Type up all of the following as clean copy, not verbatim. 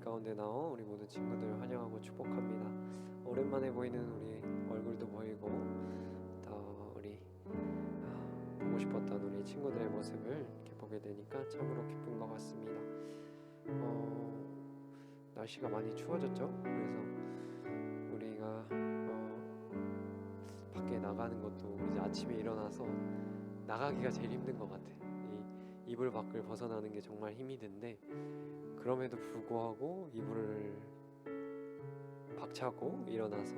가운데 나온 우리 모든 친구들 환영하고 축복합니다. 오랜만에 보이는 우리 얼굴도 보이고 또 우리 보고 싶었던 우리 친구들의 모습을 이렇게 보게 되니까 참으로 기쁜 것 같습니다. 날씨가 많이 추워졌죠? 그래서 우리가 밖에 나가는 것도 이제 아침에 일어나서 나가기가 제일 힘든 것 같아. 이 이불 밖을 벗어나는 게 정말 힘이 든데 그럼에도 불구하고 이불을 박차고 일어나서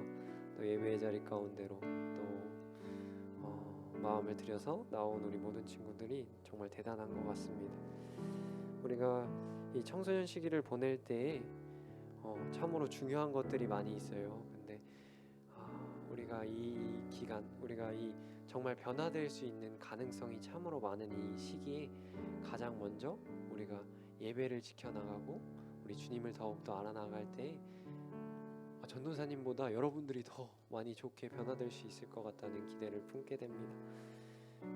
또 예배의 자리 가운데로 또 마음을 들여서 나온 우리 모든 친구들이 정말 대단한 것 같습니다. 우리가 이 청소년 시기를 보낼 때에 참으로 중요한 것들이 많이 있어요. 근데 우리가 이 기간, 우리가 이 정말 변화될 수 있는 가능성이 참으로 많은 이 시기에 가장 먼저 우리가 예배를 지켜나가고 우리 주님을 더욱더 알아나갈 때 전도사님보다 여러분들이 더 많이 좋게 변화될 수 있을 것 같다는 기대를 품게 됩니다.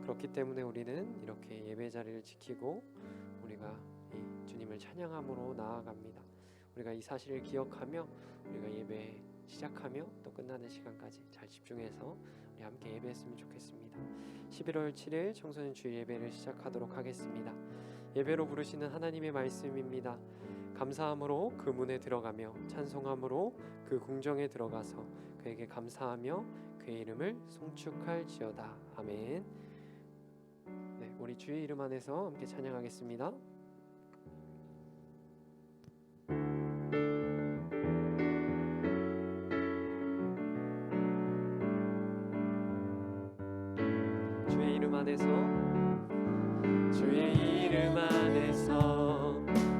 그렇기 때문에 우리는 이렇게 예배 자리를 지키고 우리가 이 주님을 찬양함으로 나아갑니다. 우리가 이 사실을 기억하며 우리가 예배 시작하며 또 끝나는 시간까지 잘 집중해서 우리 함께 예배했으면 좋겠습니다. 11월 7일 청소년 주일 예배를 시작하도록 하겠습니다. 예배로 부르시는 하나님의 말씀입니다. 감사함으로 그 문에 들어가며 찬송함으로 그 궁정에 들어가서 그에게 감사하며 그의 이름을 송축할지어다. 아멘. 네, 우리 주의 이름 안에서 함께 찬양하겠습니다. 주의 이름 안에서 주의 이름 안에서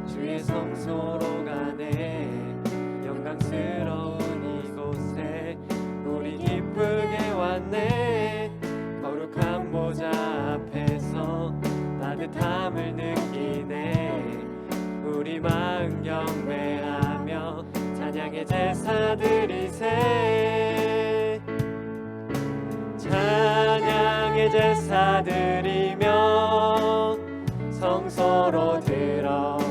주의 성소로 가네. 영광스러운 이곳에 우리 기쁘게 왔네. 거룩한 보좌 앞에서 따뜻함을 느끼네. 우리 마음 경배하며 찬양의 제사 드리세. 찬양의 제사 드리며 성소로 들어갑니다.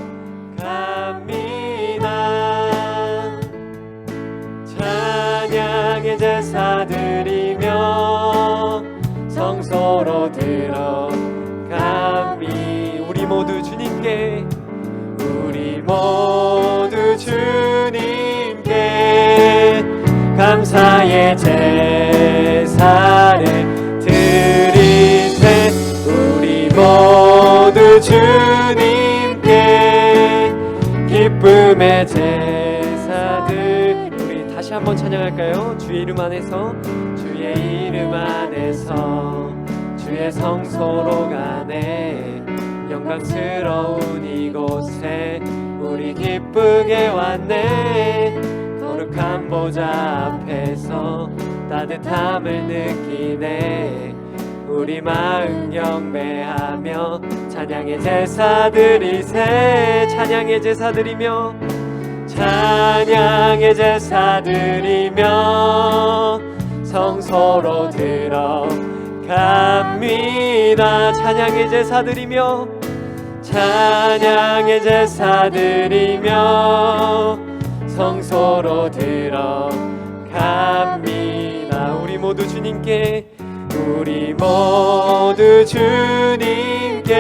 찬양의 제사 드리며 성소로 들어갑니. 우리 모두 주님께, 우리 모두 주님께 감사의 제사를 드리세. 우리 모두 주님께 기쁨의 제사들. 우리 다시 한번 찬양할까요? 주의 이름 안에서, 주의 이름 안에서 주의 성소로 가네. 영광스러운 이곳에 우리 기쁘게 왔네. 거룩한 보좌 앞에서 따뜻함을 느끼네. 우리 마음 경배하며 찬양의 제사 드리세. 찬양의 제사 드리며 찬양의 제사 드리며 성소로 들어갑니다. 찬양의 제사 드리며 찬양의 제사 드리며 성소로 들어갑니다. 우리 모두 주님께, 우리 모두 주님께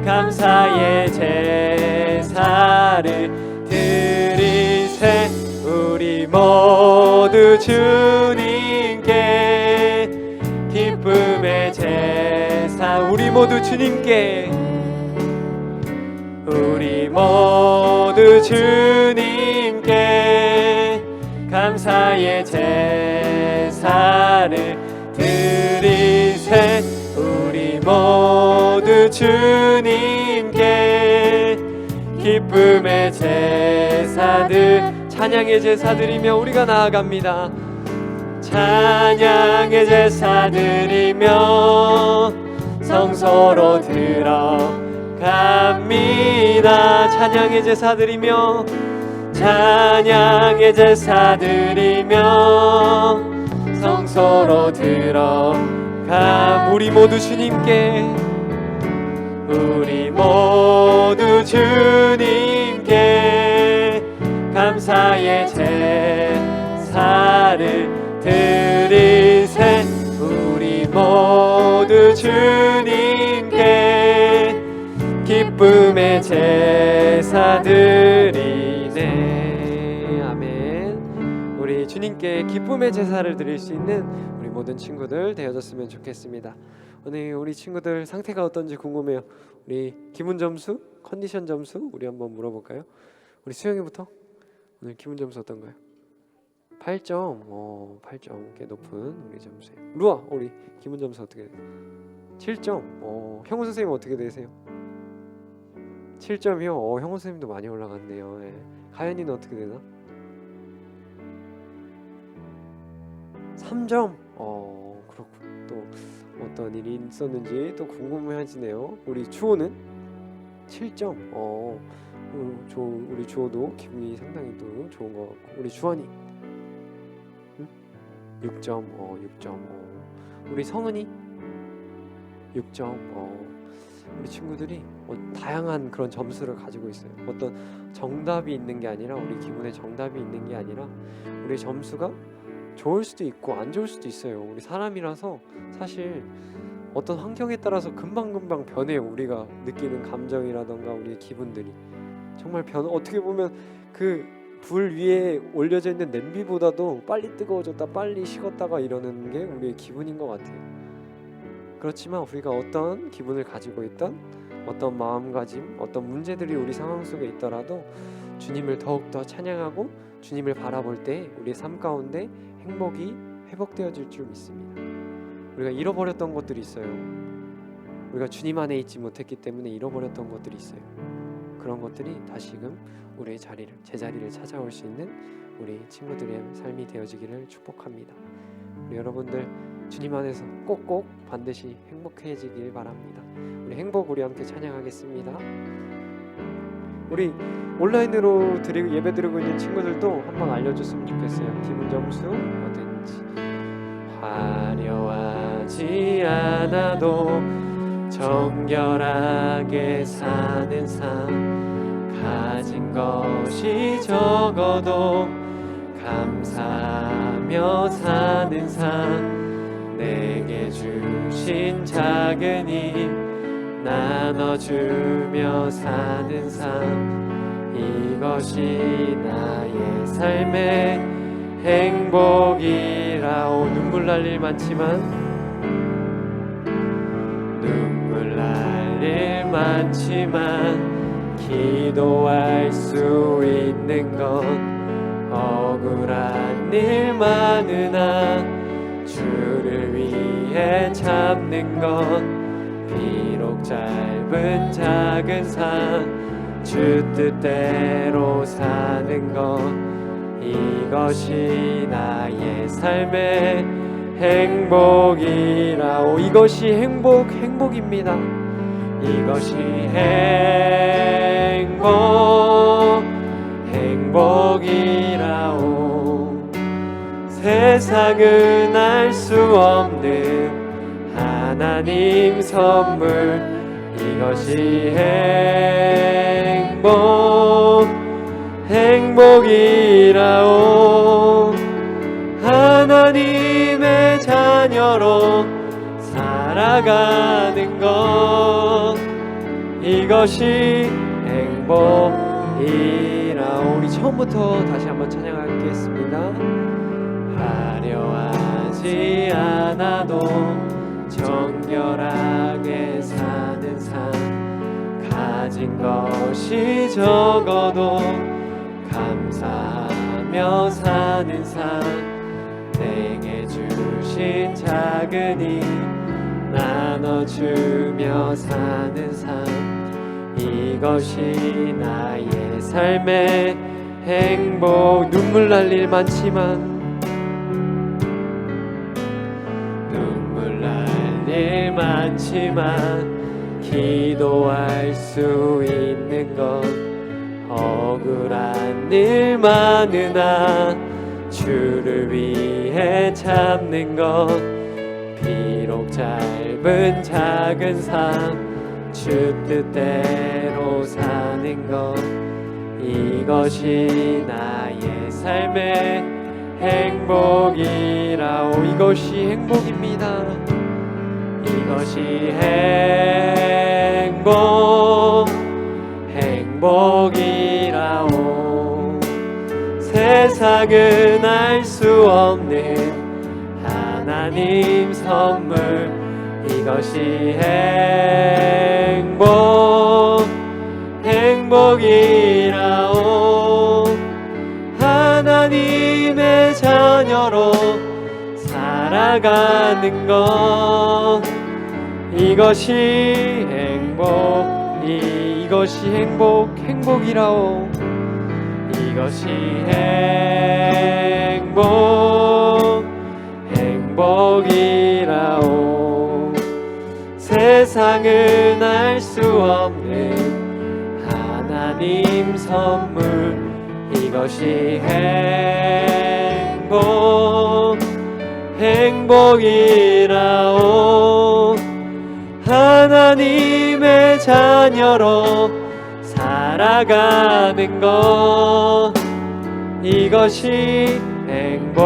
감사의 제사를 드리세. 우리 모두 주님께 기쁨의 제사. 우리 모두 주님께, 우리 모두 주님께 감사의 제사를 드리세. 우리 모두 주님께 기쁨의 제사들. 찬양의 제사 드리며 우리가 나아갑니다. 찬양의 제사 드리며 성소로 들어갑니다. 찬양의 제사 드리며 찬양의 제사 드리며 성소로 들어가. 우리 모두 주님께, 우리 모두 주님께 나의 제사를 드리세. 우리 모두 주님께 기쁨의 제사 드리네. 아멘. 우리 주님께 기쁨의 제사를 드릴 수 있는 우리 모든 친구들 되어졌으면 좋겠습니다. 오늘 우리 친구들 상태가 어떤지 궁금해요. 우리 기분 점수, 컨디션 점수 우리 한번 물어볼까요? 우리 수영이부터. 오늘 기분 점수 어떤가요? 8점. 8점 꽤 높은 우리 점수예요. 루아, 우리 기분 점수 어떻게 돼요? 7점. 형우 선생님 어떻게 되세요? 7점이요? 형우 선생님도 많이 올라갔네요. 예. 가연이는 어떻게 되나? 3점. 그렇군. 또 어떤 일이 있었는지 또 궁금해지네요. 우리 주호는 7점. 우리 주호도 기분이 상당히 또 좋은 것 같고, 우리 주환이 6점. 6점. 우리 성은이 6점. 우리 친구들이 다양한 그런 점수를 가지고 있어요. 어떤 정답이 있는 게 아니라, 우리 기분에 정답이 있는 게 아니라 우리 점수가 좋을 수도 있고 안 좋을 수도 있어요. 우리 사람이라서 사실 어떤 환경에 따라서 금방금방 변해요. 우리가 느끼는 감정이라던가 우리의 기분들이 정말 어떻게 보면 그 불 위에 올려져 있는 냄비보다도 빨리 뜨거워졌다 빨리 식었다가 이러는 게 우리의 기분인 것 같아요. 그렇지만 우리가 어떤 기분을 가지고 있던, 어떤 마음가짐, 어떤 문제들이 우리 상황 속에 있더라도 주님을 더욱더 찬양하고 주님을 바라볼 때 우리의 삶 가운데 행복이 회복되어질 줄 믿습니다. 우리가 잃어버렸던 것들이 있어요. 우리가 주님 안에 있지 못했기 때문에 잃어버렸던 것들이 있어요. 그런 것들이 다시금 우리의 제자리를 찾아올 수 있는 우리 친구들의 삶이 되어지기를 축복합니다. 우리 여러분들 주님 안에서 꼭꼭 반드시 행복해지길 바랍니다. 우리 행복 우리 함께 찬양하겠습니다. 우리 온라인으로 예배 드리고 있는 친구들도 한번 알려줬으면 좋겠어요. 기분 점수 뭐든지. 화려하지 않아도 정결하게 사는 삶, 가진 것이 적어도 감사하며 사는 삶, 내게 주신 작은 힘 나눠주며 사는 삶, 이것이 나의 삶의 행복이라. 눈물 날 일 많지만, 눈물 날 일 많지만 기도할 수 있는 건, 억울한 일 많으나 주를 위해 참는 건, 비록 짧은 작은 삶 주 뜻대로 사는 건, 이것이 나의 삶의 행복이라. 이것이 행복입니다. 이것이 행복이라오. 세상은 알 수 없는 하나님 선물, 이것이 행복이라오. 하나님의 자녀로 살아가는 것, 이것이 행복이라. 우리 처음부터 다시 한번 찬양하겠습니다. 화려하지 않아도 정결하게 사는 삶, 가진 것이 적어도 감사하며 사는 삶, 내게 주신 작은 힘 나눠주며 사는 삶, 이것이 나의 삶의 행복. 눈물 날 일 많지만, 눈물 날 일 많지만 기도할 수 있는 건, 억울한 일 많으나 주를 위해 참는 것, 비록 짧은 작은 삶 주 뜻대로 사는 것, 이것이 나의 삶의 행복이라오. 이것이 행복입니다. 이것이 행복이라오. 세상은 알 수 없는 하나님 선물. 이것이 행복이라오. 하나님의 자녀로 살아가는 것. 이것이 행복이라오. 이것이 행복이라오. 세상은 알 수 없는 하나님 선물. 이것이 행복이라오. 하나님의 자녀로 살아가는 것. 이것이 행복이라오.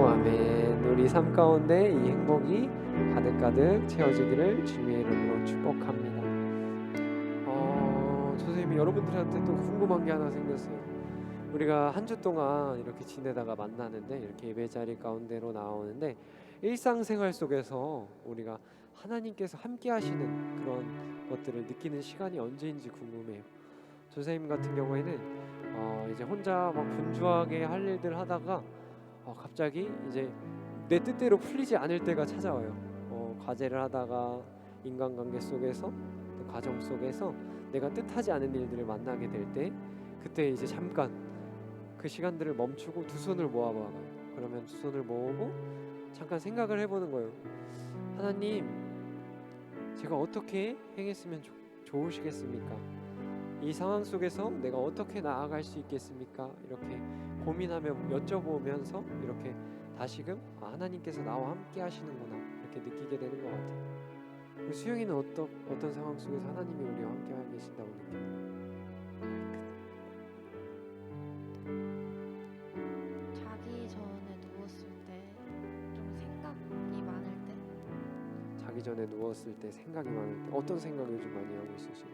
아멘. 우리 삶 가운데 이 행복이 가득가득 채워지기를 주님의 이름으로 축복합니다. 선생님이 여러분들한테 또 궁금한 게 하나 생겼어요. 우리가 한 주 동안 이렇게 지내다가 만나는데, 이렇게 예배 자리 가운데로 나오는데, 일상생활 속에서 우리가 하나님께서 함께 하시는 그런 것들을 느끼는 시간이 언제인지 궁금해요. 선생님 같은 경우에는 이제 혼자 막 분주하게 할 일들 하다가 갑자기 이제 내 뜻대로 풀리지 않을 때가 찾아와요. 과제를 하다가 인간관계 속에서, 또 가정 속에서 내가 뜻하지 않은 일들을 만나게 될 때, 그때 이제 잠깐 그 시간들을 멈추고 두 손을 모아봐요. 그러면 두 손을 모으고 잠깐 생각을 해보는 거예요. 하나님, 제가 어떻게 행했으면 좋으시겠습니까? 이 상황 속에서 내가 어떻게 나아갈 수 있겠습니까? 이렇게 고민하며 여쭤보면서 이렇게 다시금 하나님께서 나와 함께 하시는구나, 이렇게 느끼게 되는 것 같아요. 수영이는 어떤 상황 속에서 하나님이 우리와 함께 하고 계신다고 느껴요? 자기 전에 누웠을 때 좀 생각이 많을 때. 자기 전에 누웠을 때 생각이 많을 때 어떤 생각을 좀 많이 하고 있으세요?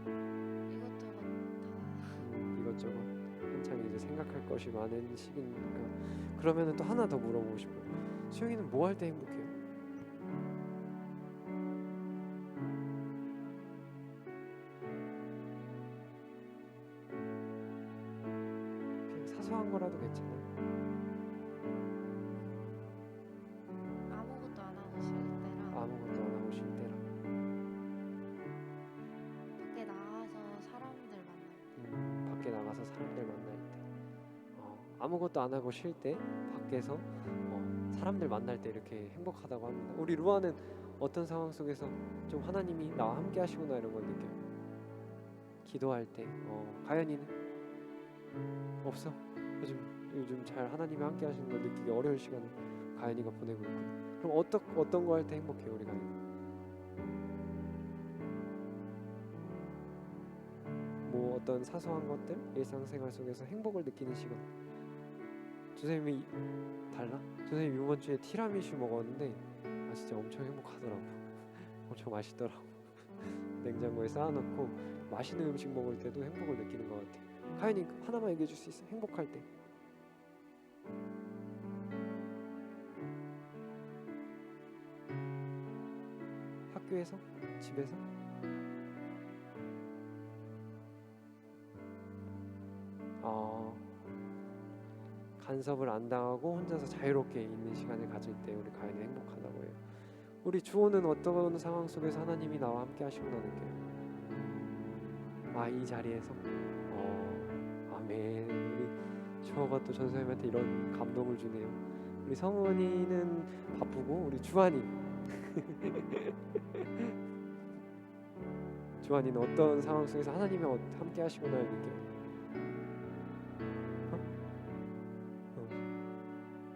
그냥 이것저것 다. 한참 이제 생각할 것이 많은 시기니까. 그러면은 또 하나 더 물어보고 싶어요. 수영이는 뭐 할 때 행복해요? 그냥 사소한 거라도 괜찮아요. 아무것도 안 하고 싫을 때랑 아무것도 안 하고 쉴 때랑. 밖에 나가서 사람들 만날 때. 밖에 나가서 사람들 만날 때. 아무것도 안 하고 쉴 때, 밖에서 사람들 만날 때 이렇게 행복하다고 합니다. 우리 루아는 어떤 상황 속에서 좀 하나님이 나와 함께 하시구나 이런 걸 느껴요? 기도할 때. 가연이는 없어? 요즘 잘 하나님이 함께 하시는 걸 느끼기 어려울 시간을 가연이가 보내고 있거든. 그럼 어떤 거 할 때 행복해요, 우리 가연이? 뭐 어떤 사소한 것들, 일상생활 속에서 행복을 느끼는 시간. 선생님이 달라? 선생님 이번 주에 티라미슈 먹었는데 진짜 엄청 행복하더라고. 엄청 맛있더라고. 냉장고에 쌓아놓고 맛있는 음식 먹을 때도 행복을 느끼는 것 같아. 가연이 하나만 얘기해 줄 수 있어? 행복할 때. 학교에서? 집에서? 간섭을 안 당하고 혼자서 자유롭게 있는 시간을 가질 때 우리 가연이 행복하다고 해요. 우리 주호는 어떤 상황 속에서 하나님이 나와 함께 하시구나 느껴요? 이 자리에서? 아멘. 우리 주호가 또 전선생님한테 이런 감동을 주네요. 우리 성은이는 바쁘고 우리 주한이 주한이는 어떤 상황 속에서 하나님이 함께 하시구나 느껴요?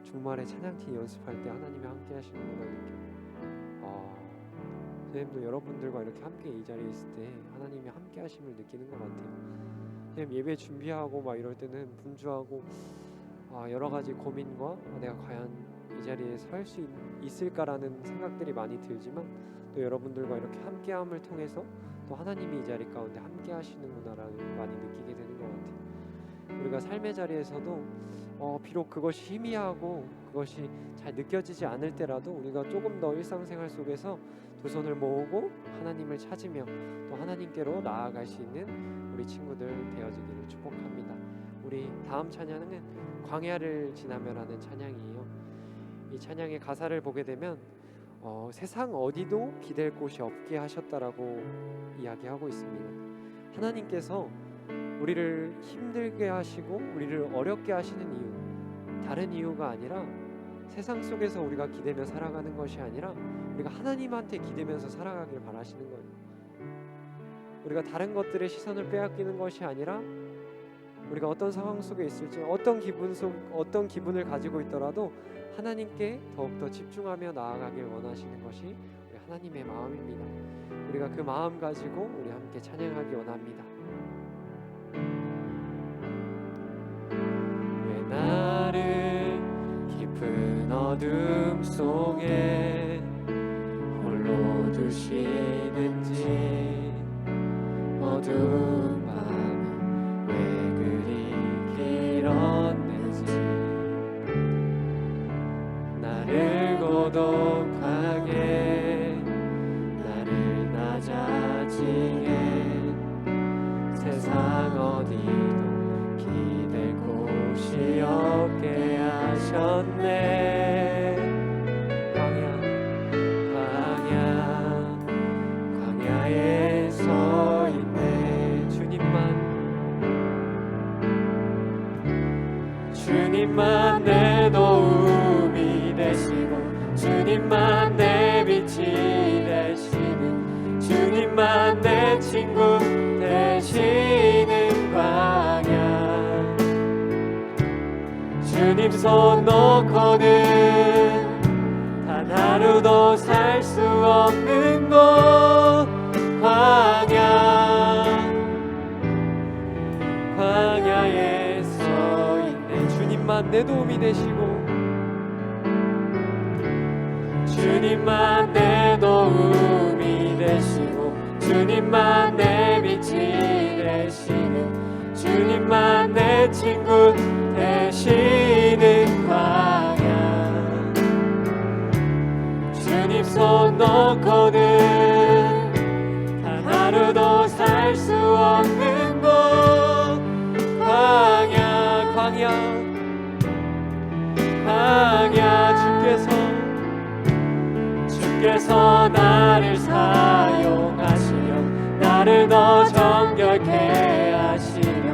주말에 찬양팀 연습할 때 하나님이 함께 하시는구나 느껴요. 선생님도 여러분들과 이렇게 함께 이 자리에 있을 때 하나님이 함께 하심을 느끼는 것 같아요. 선생님 예배 준비하고 막 이럴 때는 분주하고 여러 가지 고민과 내가 과연 이 자리에 설 수 있을까라는 생각들이 많이 들지만 또 여러분들과 이렇게 함께함을 통해서 또 하나님이 이 자리 가운데 함께 하시는구나라는 많이 느끼게 되는 것 같아요. 우리가 삶의 자리에서도 비록 그것이 희미하고 그것이 잘 느껴지지 않을 때라도 우리가 조금 더 일상생활 속에서 두 손을 모으고 하나님을 찾으며 또 하나님께로 나아갈 수 있는 우리 친구들 되어지기를 축복합니다. 우리 다음 찬양은 광야를 지나며라는 찬양이에요. 이 찬양의 가사를 보게 되면 세상 어디도 기댈 곳이 없게 하셨다라고 이야기하고 있습니다. 하나님께서 우리를 힘들게 하시고 우리를 어렵게 하시는 이유, 다른 이유가 아니라 세상 속에서 우리가 기대며 살아가는 것이 아니라 우리가 하나님한테 기대면서 살아가길 바라시는 거예요. 우리가 다른 것들의 시선을 빼앗기는 것이 아니라 우리가 어떤 상황 속에 있을지 어떤 기분을 가지고 있더라도 하나님께 더욱더 집중하며 나아가길 원하시는 것이 우리 하나님의 마음입니다. 우리가 그 마음 가지고 우리 함께 찬양하기 원합니다. 왜 나를 깊은 어둠 속에 홀로 두시는지 어두운 밤은 왜 그리 길었는지 나를 고독하게 나를 낮아지게 세상 어디도 기댈 곳이 없게 하셨네. 광야에 서 있네. 주님만 내 도움이 되시고 주님만 내 빛이 되시는 주님만 내 친구 되시는 광야. 주님 손 놓고는 단 하루도 살 수 없는 곳 광야에 서 있네. 주님만 내 도움이 되시고 주님만 내 도움이 되시고 주님만 내 빛이 되시는 주님만 내 친구 되시는 광야. 주님 손 놓고는 단 하루도 살 수 없는 곳 광야. 주께서 나를 사용하시려 나를 더 정결케 하시려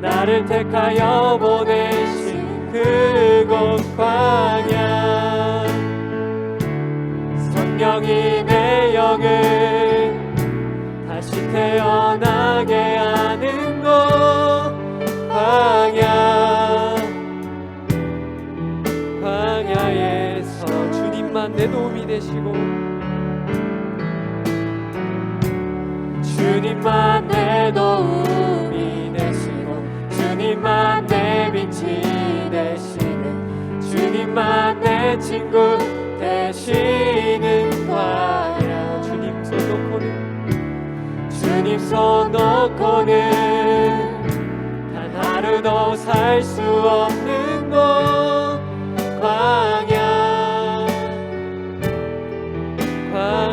나를 택하여 보내신 그곳 광야. 성령이 내 영을 다시 태어나게 하는 곳 광야에서 주님만 내 도움이 되시고 주님만 내 도움이 되시고 주님만 내 빛이 되시는 주님만 내 친구 되시는 광야. 주님 손 놓고는 단 하루도 살 수 없는 곳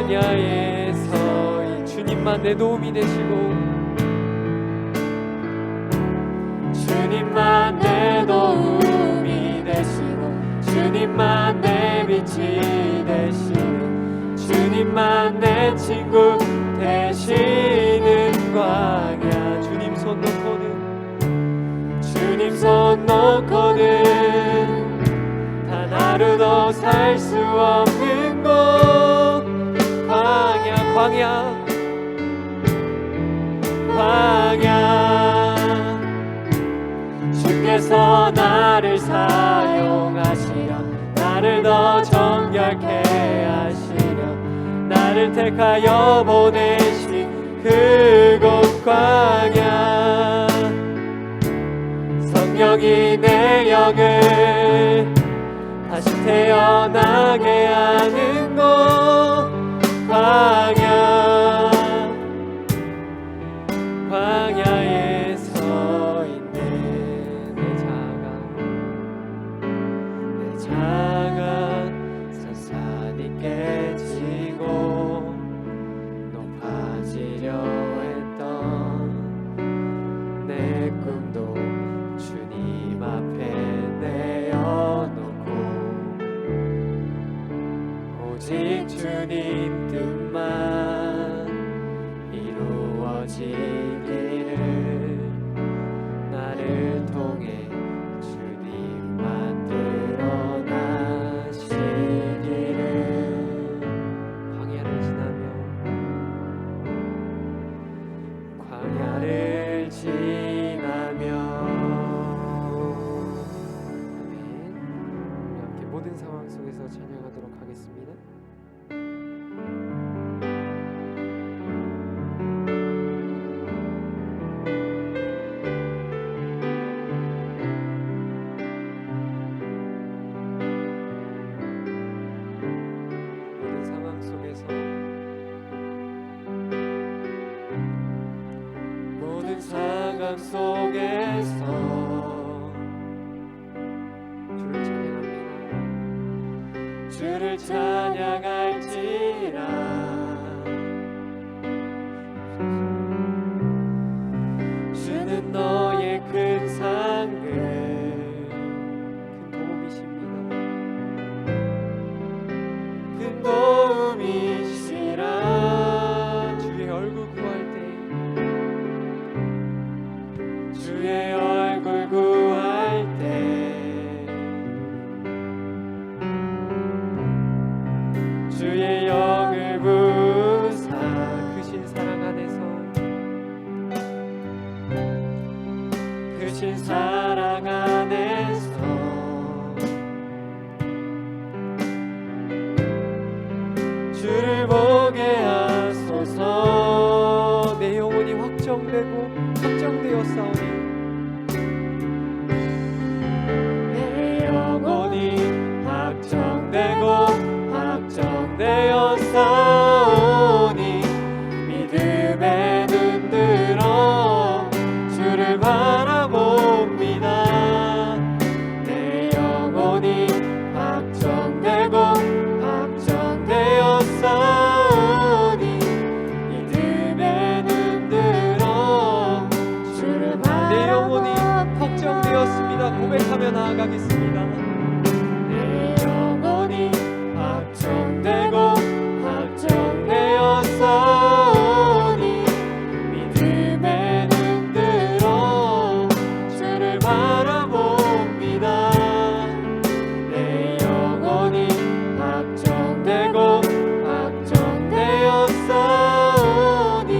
광야에서 주님만 내 도움이 되시고 주님만 내 도움이 되시고 주님만 내 빛이 되시는 주님만 내 친구 되시는 광야. 주님 손 놓고는 단 하루도 살 수 없는 곳 광야. 주께서 나를 사용하시려 나를 더 정결케 하시려 나를 택하여 보내신 그곳 광야, 성령이 내 영을 다시 태어나게 하는 곳 광야, 광야에 서 있는 내 자가 산산이 깨지고 높아지려 했던 내 꿈도 주님 앞에 내어놓고 오직 주님 뜻만 이루어지기를, 나를 통해 주님 만들어 나시기를. 광야를 지나며 아멘. 우리 함께 모든 상황 속에서 찬양하도록 하겠습니다. 모든 상황 속에서, 모든 상황 속에서 주를 찬양할지라. 주는 너의 큰 상급, 큰 도움이십니다. 큰 도움이시라. 주의 얼굴 구할 때, 주의 얼굴 구할 때 주의 영을 부사 크신 사랑 안에서, 크신 사랑 안에서 주를 보게 하소서. 내 영혼이 확정되고 확정되었사오니, 내 영혼이 확정되고 확정되었사오니, 믿음에 눈들어 주를 바라봅니다. 내 영혼이 확정되고 확정되었사오니, 믿음에 눈들어 주를 바라봅니다. 내 영혼이 확정되었습니다. 고백하며 나아가겠습니다. 내 영혼이 확정되고 확정되었사오니, 믿음에 눈들어 주를 바라봅니다. 내 영혼이 확정되고 확정되었사오니,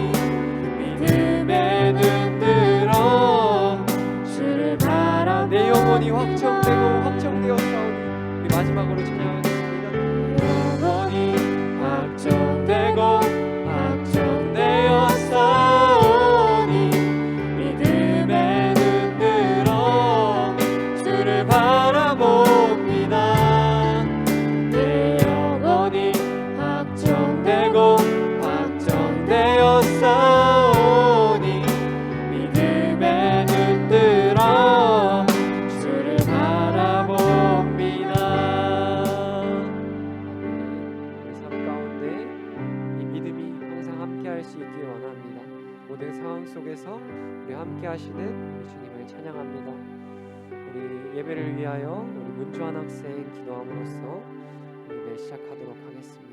믿음에 눈들어 주를 바라봅니다. 내 영혼이 확정되고 확정되었사오니, 우리 마지막으로 찬양하겠습니다. 확정되고 확정되었사오니, 믿음에 눈들어 주를 바라봅니다. 내 영혼이 확정되고 확정되었사오니, 믿음에 눈들어 주를 바라봅니다. 수 있길 원합니다. 모든 상황 속에서 우리 함께 하시는 우리 주님을 찬양합니다. 우리 예배를 위하여 우리 문주환 학생 기도함으로써 예배 시작하도록 하겠습니다.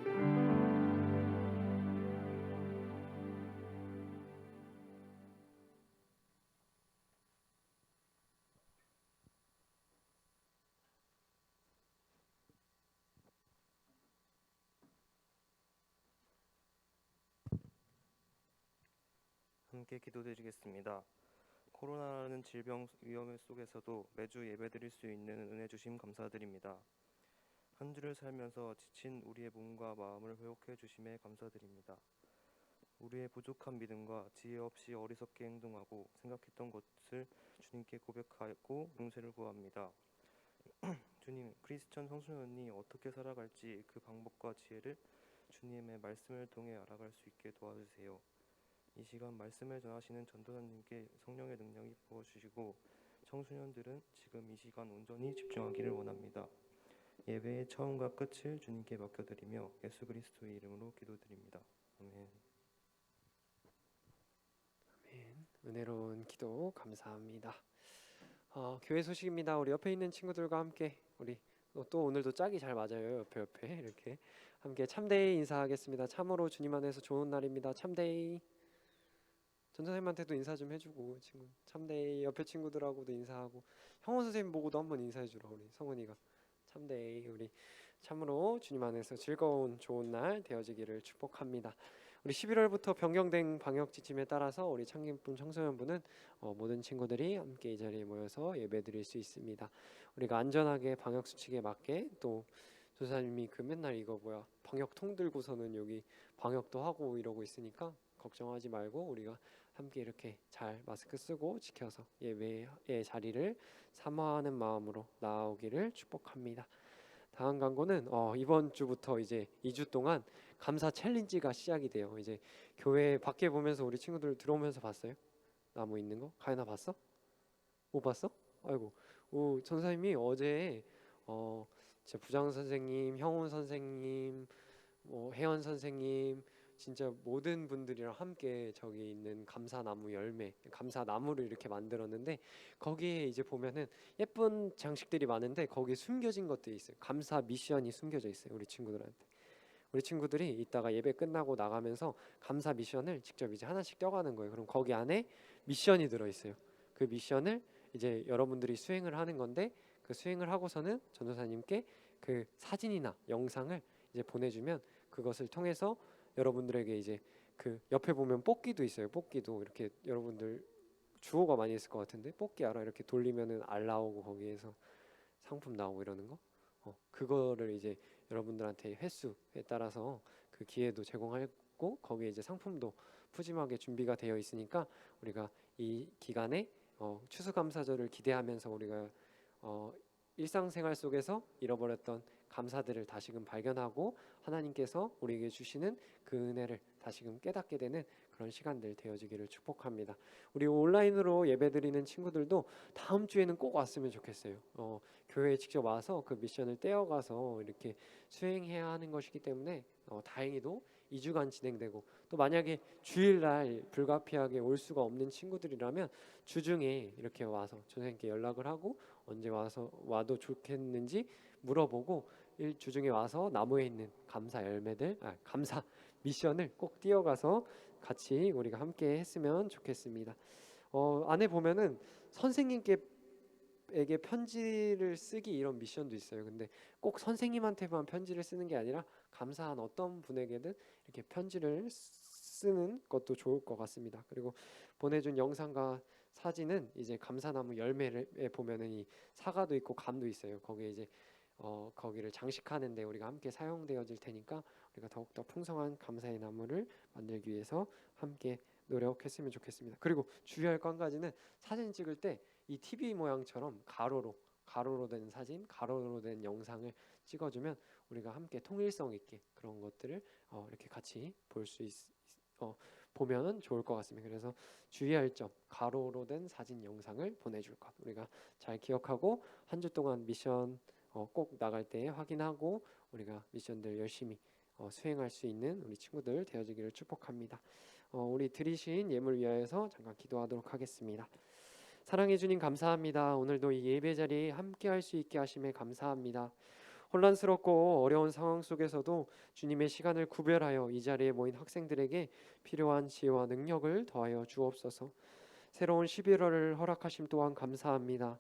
함께 기도드리겠습니다. 코로나라는 질병 위험 속에서도 매주 예배드릴 수 있는 은혜 주심 감사드립니다. 한 주를 살면서 지친 우리의 몸과 마음을 회복해 주심에 감사드립니다. 우리의 부족한 믿음과 지혜 없이 어리석게 행동하고 생각했던 것을 주님께 고백하고 용서를 구합니다. 주님, 크리스천 청소년이 어떻게 살아갈지 그 방법과 지혜를 주님의 말씀을 통해 알아갈 수 있게 도와주세요. 이 시간 말씀을 전하시는 전도사님께 성령의 능력이 부어주시고 청소년들은 지금 이 시간 온전히 집중하기를 원합니다. 예배의 처음과 끝을 주님께 맡겨드리며 예수 그리스도의 이름으로 기도드립니다. 아멘. 아멘. 은혜로운 기도 감사합니다. 교회 소식입니다. 우리 옆에 있는 친구들과 함께 우리 또 오늘도 짝이 잘 맞아요. 옆에 이렇게 함께 참데이 인사하겠습니다. 참으로 주님 안에서 좋은 날입니다. 참데이. 전도사님한테도 인사 좀 해주고 친구 참데이. 옆에 친구들하고도 인사하고 형원 선생님 보고도 한번 인사해주라. 우리 성은이가 참데이. 우리 참으로 주님 안에서 즐거운 좋은 날 되어지기를 축복합니다. 우리 11월부터 변경된 방역 지침에 따라서 우리 창립분 청소년부는 모든 친구들이 함께 이 자리에 모여서 예배드릴 수 있습니다. 우리가 안전하게 방역 수칙에 맞게 또 조사님이 그 맨날 이거 방역통 들고서는 여기 방역도 하고 이러고 있으니까 걱정하지 말고 우리가 함께 이렇게 잘 마스크 쓰고 지켜서 예배의 자리를 사모하는 마음으로 나아오기를 축복합니다. 다음 광고는 이번 주부터 이제 2주 동안 감사 챌린지가 시작이 돼요. 이제 교회 밖에 보면서 우리 친구들 들어오면서 봤어요? 나무 있는 거? 가연아 봤어? 못 봤어? 아이고, 전사님이 어제 진짜 부장 선생님, 형훈 선생님, 혜연 선생님 진짜 모든 분들이랑 함께 저기 있는 감사나무 열매, 감사나무를 이렇게 만들었는데 거기에 이제 보면은 예쁜 장식들이 많은데 거기에 숨겨진 것들이 있어요. 감사 미션이 숨겨져 있어요. 우리 친구들한테. 우리 친구들이 이따가 예배 끝나고 나가면서 감사 미션을 직접 이제 하나씩 떼어가는 거예요. 그럼 거기 안에 미션이 들어있어요. 그 미션을 이제 여러분들이 수행을 하는 건데 그 수행을 하고서는 전도사님께 그 사진이나 영상을 이제 보내주면 그것을 통해서 여러분들에게 이제 그 옆에 보면 뽑기도 있어요. 뽑기도 이렇게 여러분들 주호가 많이 있을 것 같은데 뽑기 알아? 이렇게 돌리면은 알 나오고 거기에서 상품 나오고 이러는 거. 그거를 이제 여러분들한테 횟수에 따라서 그 기회도 제공하고 거기에 이제 상품도 푸짐하게 준비가 되어 있으니까 우리가 이 기간에 추수감사절을 기대하면서 우리가 일상생활 속에서 잃어버렸던 감사들을 다시금 발견하고 하나님께서 우리에게 주시는 그 은혜를 다시금 깨닫게 되는 그런 시간들 되어지기를 축복합니다. 우리 온라인으로 예배드리는 친구들도 다음 주에는 꼭 왔으면 좋겠어요. 교회에 직접 와서 그 미션을 떼어가서 이렇게 수행해야 하는 것이기 때문에 다행히도 2주간 진행되고 또 만약에 주일날 불가피하게 올 수가 없는 친구들이라면 주중에 이렇게 와서 선생님께 연락을 하고 언제 와도 좋겠는지 물어보고 주중에 와서 나무에 있는 감사 열매들, 감사 미션을 꼭 띄어가서 같이 우리가 함께 했으면 좋겠습니다. 안에 보면은 선생님께에게 편지를 쓰기 이런 미션도 있어요. 근데 꼭 선생님한테만 편지를 쓰는 게 아니라 감사한 어떤 분에게든 이렇게 편지를 쓰는 것도 좋을 것 같습니다. 그리고 보내준 영상과 사진은 이제 감사나무 열매에 보면은 이 사과도 있고 감도 있어요. 거기에 이제 거기를 장식하는데 우리가 함께 사용되어질 테니까 우리가 더욱더 풍성한 감사의 나무를 만들기 위해서 함께 노력했으면 좋겠습니다. 그리고 주의할 거 한 가지는 사진 찍을 때 이 TV 모양처럼 가로로 된 사진, 가로로 된 영상을 찍어주면 우리가 함께 통일성 있게 그런 것들을 이렇게 같이 보면 좋을 것 같습니다. 그래서 주의할 점, 가로로 된 사진, 영상을 보내줄 것 우리가 잘 기억하고 한 주 동안 미션 꼭 나갈 때 확인하고 우리가 미션들 열심히 수행할 수 있는 우리 친구들 되어지기를 축복합니다. 우리 드리신 예물 위하여서 잠깐 기도하도록 하겠습니다. 사랑해 주님 감사합니다. 오늘도 이 예배 자리에 함께 할 수 있게 하심에 감사합니다. 혼란스럽고 어려운 상황 속에서도 주님의 시간을 구별하여 이 자리에 모인 학생들에게 필요한 지혜와 능력을 더하여 주옵소서. 새로운 11월을 허락하심 또한 감사합니다.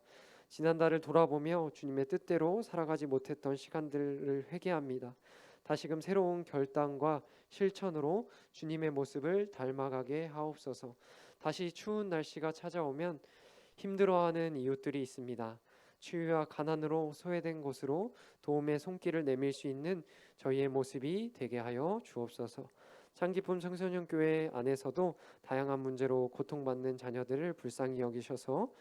지난달을 돌아보며 주님의 뜻대로 살아가지 못했던 시간들을 회개합니다. 다시금 새로운 결단과 실천으로 주님의 모습을 닮아가게 하옵소서. 다시 추운 날씨가 찾아오면 힘들어하는 이웃들이 있습니다. 추위와 가난으로 소외된 곳으로 도움의 손길을 내밀 수 있는 저희의 모습이 되게 하여 주옵소서. 창기품 청소년 교회 안에서도 다양한 문제로 고통받는 자녀들을 불쌍히 여기셔서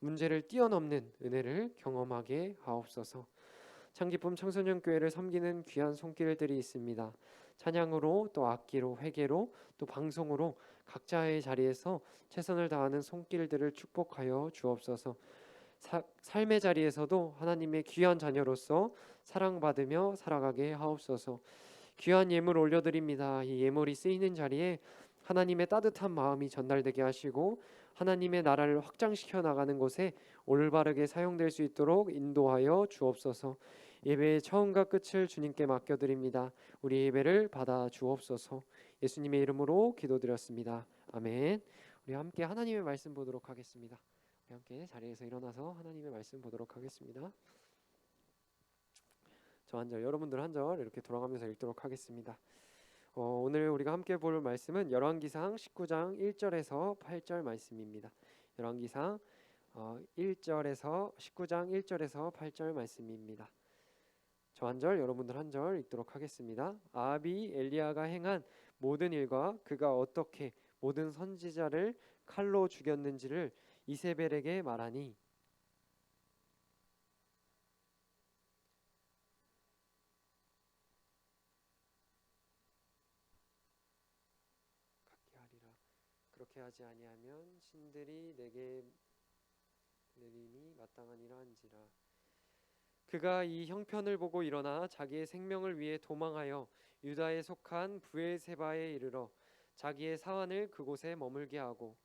문제를 뛰어넘는 은혜를 경험하게 하옵소서. 창기품 청소년 교회를 섬기는 귀한 손길들이 있습니다. 찬양으로 또 악기로 회개로 또 방송으로 각자의 자리에서 최선을 다하는 손길들을 축복하여 주옵소서. 삶의 자리에서도 하나님의 귀한 자녀로서 사랑받으며 살아가게 하옵소서. 귀한 예물 올려드립니다. 이 예물이 쓰이는 자리에 하나님의 따뜻한 마음이 전달되게 하시고 하나님의 나라를 확장시켜 나가는 곳에 올바르게 사용될 수 있도록 인도하여 주옵소서. 예배의 처음과 끝을 주님께 맡겨드립니다. 우리 예배를 받아 주옵소서. 예수님의 이름으로 기도드렸습니다. 아멘. 우리 함께 하나님의 말씀 보도록 하겠습니다. 우리 함께 자리에서 일어나서 하나님의 말씀 보도록 하겠습니다. 저 한 절, 여러분들 한 절 이렇게 돌아가면서 읽도록 하겠습니다. 오늘 우리가 함께 볼 말씀은 열왕기상 19장 1절에서 8절 말씀입니다. 열왕기상 19장 1절에서 8절 말씀입니다. 저 한 절, 여러분들 한 절 읽도록 하겠습니다. 아합이 엘리야가 행한 모든 일과 그가 어떻게 모든 선지자를 칼로 죽였는지를 이세벨에게 말하니 갖게 하리라. 그렇게 하지 아니하면 신들이 내게 내림이 마땅하니라 한지라. 그가 이 형편을 보고 일어나 자기의 생명을 위해 도망하여 유다에 속한 브엘세바에 이르러 자기의 사환을 그곳에 머물게 하고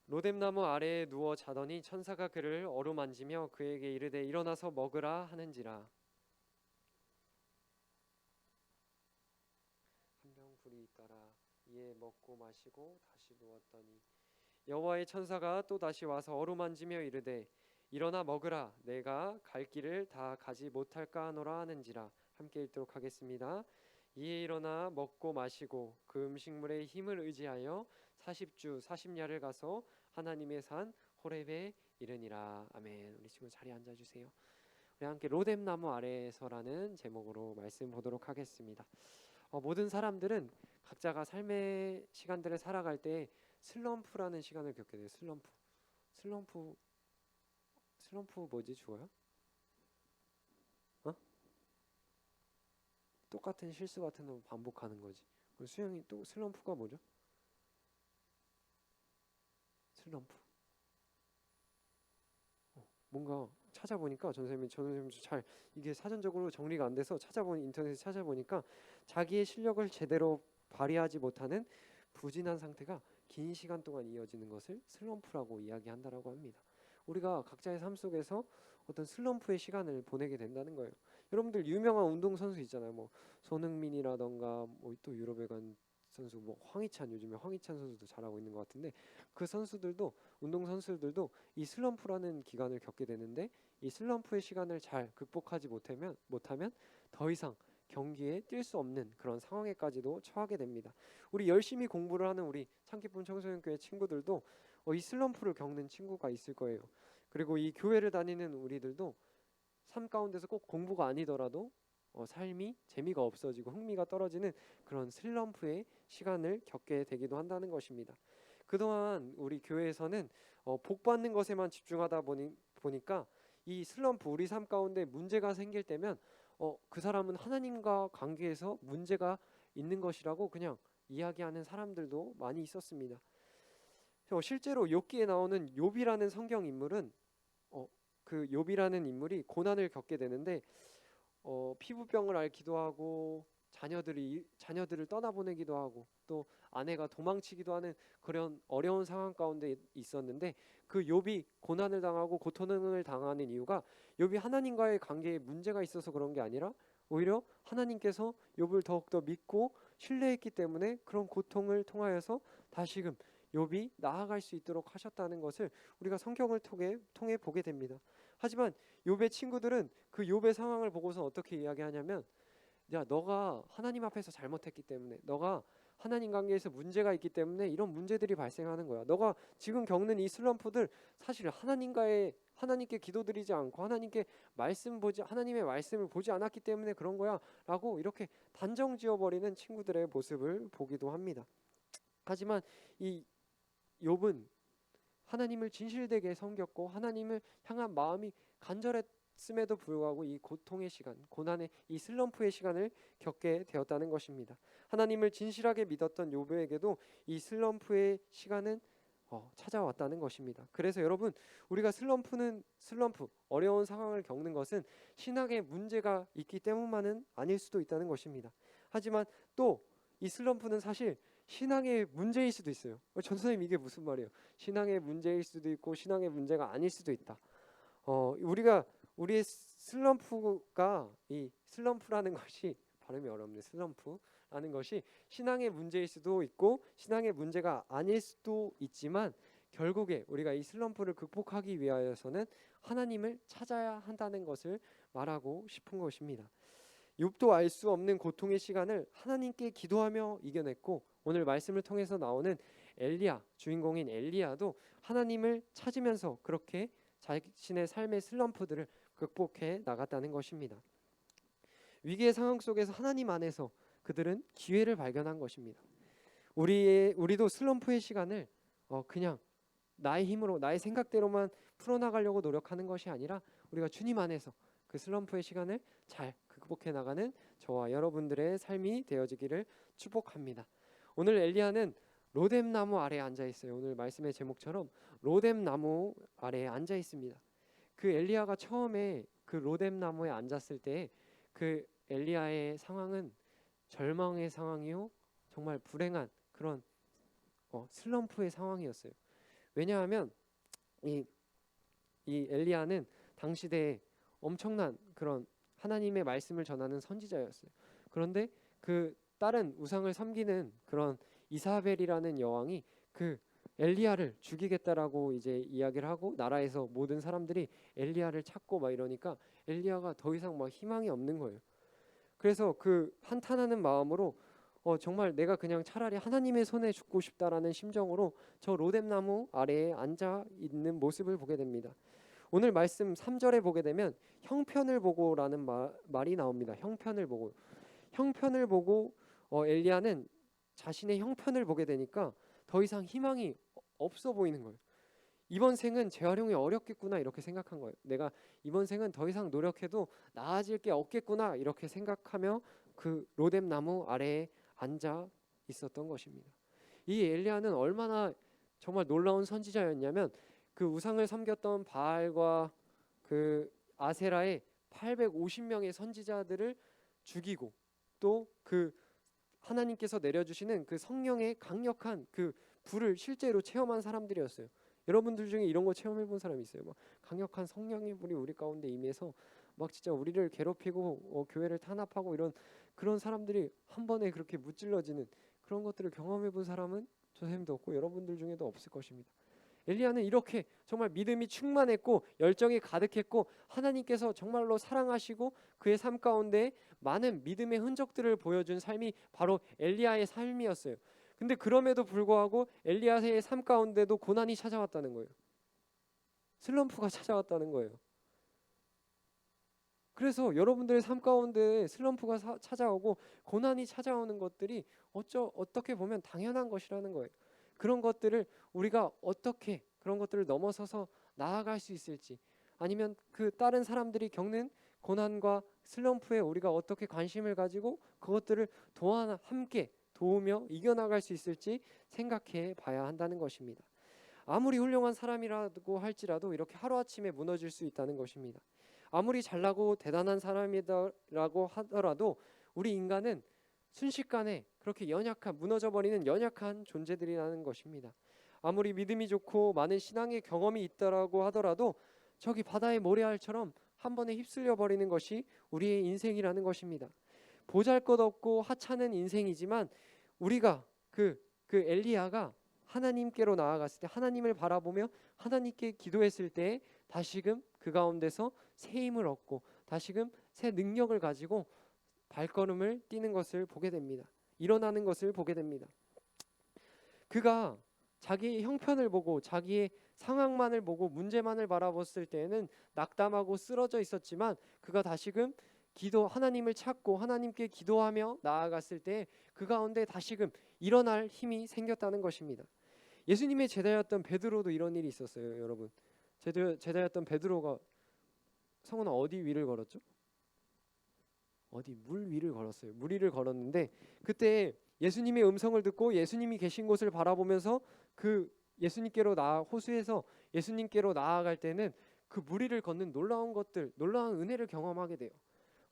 로뎀나무 아래에 누워 자더니 천사가 그를 어루만지며 그에게 이르되 일어나서 먹으라 하는지라. 한 병 불이 있더라. 이에 먹고 마시고 다시 누웠더니 여호와의 천사가 또 다시 와서 어루만지며 이르되 일어나 먹으라. 내가 갈 길을 다 가지 못할까 하노라 하는지라. 함께 읽도록 하겠습니다. 이에 일어나 먹고 마시고 그 음식물의 힘을 의지하여 40주 40야를 가서 하나님의 산 호렙에 이르니라. 아멘. 우리 친구 자리에 앉아주세요. 우리 함께 로뎀나무 아래에서라는 제목으로 말씀 보도록 하겠습니다. 모든 사람들은 각자가 삶의 시간들을 살아갈 때 슬럼프라는 시간을 겪게 돼요. 슬럼프 뭐지 주어요? 똑같은 실수 같은 거 반복하는 거지. 수영이 또 슬럼프가 뭐죠? 슬럼프. 뭔가 찾아보니까 전선생님도 잘 이게 사전적으로 정리가 안 돼서 인터넷에 찾아보니까 자기의 실력을 제대로 발휘하지 못하는 부진한 상태가 긴 시간 동안 이어지는 것을 슬럼프라고 이야기한다라고 합니다. 우리가 각자의 삶 속에서 어떤 슬럼프의 시간을 보내게 된다는 거예요. 여러분들 유명한 운동 선수 있잖아요. 뭐 손흥민이라던가 뭐 또 유럽에 간 선수 뭐 요즘에 황희찬 선수도 잘하고 있는 것 같은데 그 선수들도 운동 선수들도 이 슬럼프라는 기간을 겪게 되는데 이 슬럼프의 시간을 잘 극복하지 못하면 더 이상 경기에 뛸 수 없는 그런 상황에까지도 처하게 됩니다. 우리 열심히 공부를 하는 우리 창기품 청소년교회 친구들도 이 슬럼프를 겪는 친구가 있을 거예요. 그리고 이 교회를 다니는 우리들도 삶 가운데서 꼭 공부가 아니더라도 삶이 재미가 없어지고 흥미가 떨어지는 그런 슬럼프의 시간을 겪게 되기도 한다는 것입니다. 그동안 우리 교회에서는 복 받는 것에만 집중하다 보니까 이 슬럼프 우리 삶 가운데 문제가 생길 때면 그 사람은 하나님과 관계에서 문제가 있는 것이라고 그냥 이야기하는 사람들도 많이 있었습니다. 실제로 욥기에 나오는 욥이라는 성경 인물은 그 욥이라는 인물이 고난을 겪게 되는데 피부병을 앓기도 하고 자녀들을 떠나보내기도 하고 또 아내가 도망치기도 하는 그런 어려운 상황 가운데 있었는데 그 욥이 고난을 당하고 고통을 당하는 이유가 욥이 하나님과의 관계에 문제가 있어서 그런 게 아니라 오히려 하나님께서 욥을 더욱더 믿고 신뢰했기 때문에 그런 고통을 통하여서 다시금 욥이 나아갈 수 있도록 하셨다는 것을 우리가 성경을 통해 보게 됩니다. 하지만 욥의 친구들은 그 욥의 상황을 보고서 어떻게 이야기하냐면, 야, 너가 하나님 앞에서 잘못했기 때문에, 너가 하나님 관계에서 문제가 있기 때문에 이런 문제들이 발생하는 거야. 너가 지금 겪는 이 슬럼프들 사실 하나님께 기도드리지 않고 하나님의 말씀을 보지 않았기 때문에 그런 거야라고 이렇게 단정 지어버리는 친구들의 모습을 보기도 합니다. 하지만 이 욥은 하나님을 진실되게 섬겼고 하나님을 향한 마음이 간절했음에도 불구하고 이 고통의 시간, 고난의 이 슬럼프의 시간을 겪게 되었다는 것입니다. 하나님을 진실하게 믿었던 욥에게도 이 슬럼프의 시간은 찾아왔다는 것입니다. 그래서 여러분, 우리가 슬럼프, 어려운 상황을 겪는 것은 신앙에 문제가 있기 때문만은 아닐 수도 있다는 것입니다. 하지만 또 이 슬럼프는 사실 신앙의 문제일 수도 있어요. 전도사님, 이게 무슨 말이에요? 신앙의 문제일 수도 있고 신앙의 문제가 아닐 수도 있다. 우리의 슬럼프가, 이 슬럼프라는 것이 발음이 어렵네. 슬럼프라는 것이 신앙의 문제일 수도 있고 신앙의 문제가 아닐 수도 있지만, 결국에 우리가 이 슬럼프를 극복하기 위하여서는 하나님을 찾아야 한다는 것을 말하고 싶은 것입니다. 욥도 알 수 없는 고통의 시간을 하나님께 기도하며 이겨냈고, 오늘 말씀을 통해서 나오는 주인공인 엘리야도 하나님을 찾으면서 그렇게 자신의 삶의 슬럼프들을 극복해 나갔다는 것입니다. 위기의 상황 속에서 하나님 안에서 그들은 기회를 발견한 것입니다. 우리도 슬럼프의 시간을 그냥 나의 힘으로, 나의 생각대로만 풀어나가려고 노력하는 것이 아니라 우리가 주님 안에서 그 슬럼프의 시간을 잘 극복해 나가는 저와 여러분들의 삶이 되어지기를 축복합니다. 오늘 엘리야는 로뎀 나무 아래에 앉아 있어요. 오늘 말씀의 제목처럼 로뎀 나무 아래에 앉아 있습니다. 그 엘리야가 처음에 그 로뎀 나무에 앉았을 때 그 엘리야의 상황은 절망의 상황이요, 정말 불행한 그런 슬럼프의 상황이었어요. 왜냐하면 이 엘리야는 당시대에 엄청난 그런 하나님의 말씀을 전하는 선지자였어요. 그런데 그 다른 우상을 섬기는 그런 이사벨이라는 여왕이 그 엘리야를 죽이겠다라고 이제 이야기를 하고, 나라에서 모든 사람들이 엘리야를 찾고 막 이러니까 엘리야가 더 이상 막 희망이 없는 거예요. 그래서 그 한탄하는 마음으로 정말 내가 그냥 차라리 하나님의 손에 죽고 싶다라는 심정으로 저 로뎀 나무 아래에 앉아 있는 모습을 보게 됩니다. 오늘 말씀 3절에 보게 되면 형편을 보고라는 말이 나옵니다. 형편을 보고 엘리야는 자신의 형편을 보게 되니까 더 이상 희망이 없어 보이는 거예요. 이번 생은 재활용이 어렵겠구나 이렇게 생각한 거예요. 내가 이번 생은 더 이상 노력해도 나아질 게 없겠구나 이렇게 생각하며 그 로뎀 나무 아래에 앉아 있었던 것입니다. 이 엘리야는 얼마나 정말 놀라운 선지자였냐면, 그 우상을 섬겼던 바알과 그 아세라의 850명의 선지자들을 죽이고, 또 그 하나님께서 내려주시는 그 성령의 강력한 그 불을 실제로 체험한 사람들이었어요. 여러분들 중에 이런 거 체험해 본 사람이 있어요? 막 강력한 성령의 불이 우리 가운데 임해서 막 진짜 우리를 괴롭히고 교회를 탄압하고 이런 그런 사람들이 한 번에 그렇게 무찔러지는 그런 것들을 경험해 본 사람은 저 선생님도 없고 여러분들 중에도 없을 것입니다. 엘리야는 이렇게 정말 믿음이 충만했고 열정이 가득했고 하나님께서 정말로 사랑하시고 그의 삶 가운데 많은 믿음의 흔적들을 보여준 삶이 바로 엘리야의 삶이었어요. 근데 그럼에도 불구하고 엘리야의 삶 가운데도 고난이 찾아왔다는 거예요. 슬럼프가 찾아왔다는 거예요. 그래서 여러분들의 삶 가운데 슬럼프가 찾아오고 고난이 찾아오는 것들이 어떻게 보면 당연한 것이라는 거예요. 그런 것들을 우리가 어떻게 그런 것들을 넘어서서 나아갈 수 있을지, 아니면 그 다른 사람들이 겪는 고난과 슬럼프에 우리가 어떻게 관심을 가지고 그것들을 함께 도우며 이겨나갈 수 있을지 생각해 봐야 한다는 것입니다. 아무리 훌륭한 사람이라고 할지라도 이렇게 하루아침에 무너질 수 있다는 것입니다. 아무리 잘나고 대단한 사람이라고 하더라도 우리 인간은 순식간에 그렇게 무너져버리는 연약한 존재들이라는 것입니다. 아무리 믿음이 좋고 많은 신앙의 경험이 있다라고 하더라도 저기 바다의 모래알처럼 한 번에 휩쓸려 버리는 것이 우리의 인생이라는 것입니다. 보잘것없고 하찮은 인생이지만 우리가 그 엘리야가 하나님께로 나아갔을 때 하나님을 바라보며 하나님께 기도했을 때 다시금 그 가운데서 새 힘을 얻고 다시금 새 능력을 가지고 발걸음을 뛰는 것을 보게 됩니다. 일어나는 것을 보게 됩니다. 그가 자기의 형편을 보고 자기의 상황만을 보고 문제만을 바라봤을 때에는 낙담하고 쓰러져 있었지만 그가 다시금 하나님을 찾고 하나님께 기도하며 나아갔을 때 그 가운데 다시금 일어날 힘이 생겼다는 것입니다. 예수님의 제자였던 베드로도 이런 일이 있었어요. 여러분, 제자였던 베드로가 성은아 어디 위를 걸었죠? 어디 물 위를 걸었어요. 물 위를 걸었는데 그때 예수님의 음성을 듣고 예수님이 계신 곳을 바라보면서 그 예수님께로 호수에서 예수님께로 나아갈 때는 그 물 위를 걷는 놀라운 것들, 놀라운 은혜를 경험하게 돼요.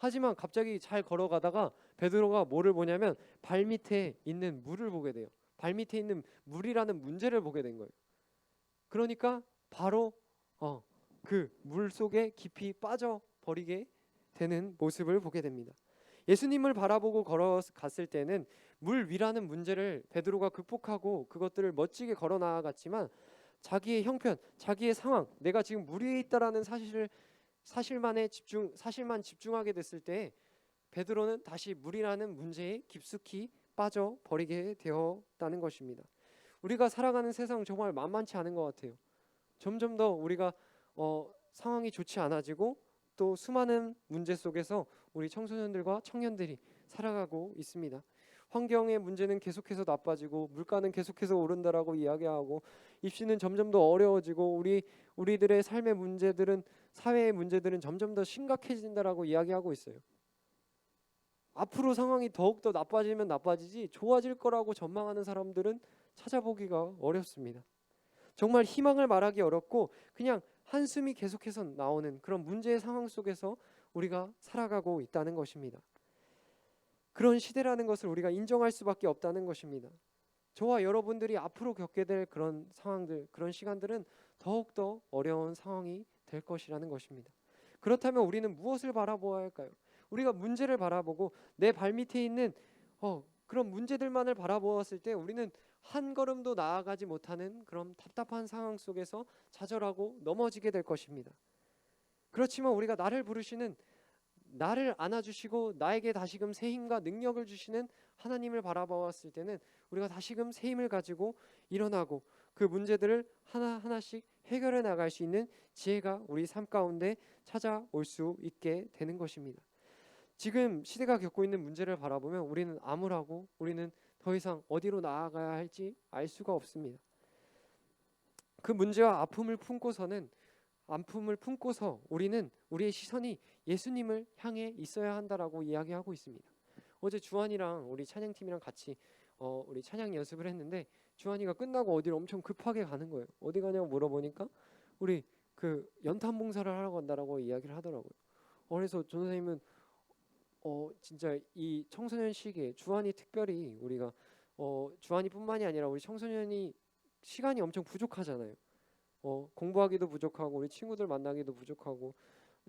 하지만 갑자기 잘 걸어가다가 베드로가 뭐를 보냐면 발밑에 있는 물을 보게 돼요. 발밑에 있는 물이라는 문제를 보게 된 거예요. 그러니까 바로 그 물 속에 깊이 빠져버리게 되는 모습을 보게 됩니다. 예수님을 바라보고 걸어갔을 때는 물 위라는 문제를 베드로가 극복하고 그것들을 멋지게 걸어 나아갔지만 자기의 형편, 자기의 상황, 내가 지금 물 위에 있다라는 사실만 집중하게 됐을 때 베드로는 다시 물이라는 문제에 깊숙이 빠져버리게 되었다는 것입니다. 우리가 살아가는 세상 정말 만만치 않은 것 같아요. 점점 더 우리가 상황이 좋지 않아지고 또 수많은 문제 속에서 우리 청소년들과 청년들이 살아가고 있습니다. 환경의 문제는 계속해서 나빠지고 물가는 계속해서 오른다라고 이야기하고 입시는 점점 더 어려워지고 우리들의 삶의 문제들은 사회의 문제들은 점점 더 심각해진다라고 이야기하고 있어요. 앞으로 상황이 더욱더 나빠지면 나빠지지 좋아질 거라고 전망하는 사람들은 찾아보기가 어렵습니다. 정말 희망을 말하기 어렵고 그냥 한숨이 계속해서 나오는 그런 문제의 상황 속에서 우리가 살아가고 있다는 것입니다. 그런 시대라는 것을 우리가 인정할 수밖에 없다는 것입니다. 저와 여러분들이 앞으로 겪게 될 그런 상황들, 그런 시간들은 더욱더 어려운 상황이 될 것이라는 것입니다. 그렇다면 우리는 무엇을 바라보아야 할까요? 우리가 문제를 바라보고 내 발밑에 있는 그런 문제들만을 바라보았을 때 우리는 한 걸음도 나아가지 못하는 그런 답답한 상황 속에서 좌절하고 넘어지게 될 것입니다. 그렇지만 우리가 나를 안아주시고 나에게 다시금 새 힘과 능력을 주시는 하나님을 바라보았을 때는 우리가 다시금 새 힘을 가지고 일어나고 그 문제들을 하나하나씩 해결해 나갈 수 있는 지혜가 우리 삶 가운데 찾아올 수 있게 되는 것입니다. 지금 시대가 겪고 있는 문제를 바라보면 우리는 암울하고 우리는 더 이상 어디로 나아가야 할지 알 수가 없습니다. 그 문제와 아픔을 품고서 우리는 우리의 시선이 예수님을 향해 있어야 한다라고 이야기하고 있습니다. 어제 주한이랑 우리 찬양팀이랑 같이 우리 찬양 연습을 했는데 주한이가 끝나고 어디를 엄청 급하게 가는 거예요. 어디 가냐고 물어보니까 우리 그 연탄 봉사를 하러 간다라고 이야기를 하더라고요. 그래서 전 선생님은 진짜 이 청소년 시기에 주한이 특별히 우리가 주한이뿐만이 아니라 우리 청소년이 시간이 엄청 부족하잖아요. 공부하기도 부족하고 우리 친구들 만나기도 부족하고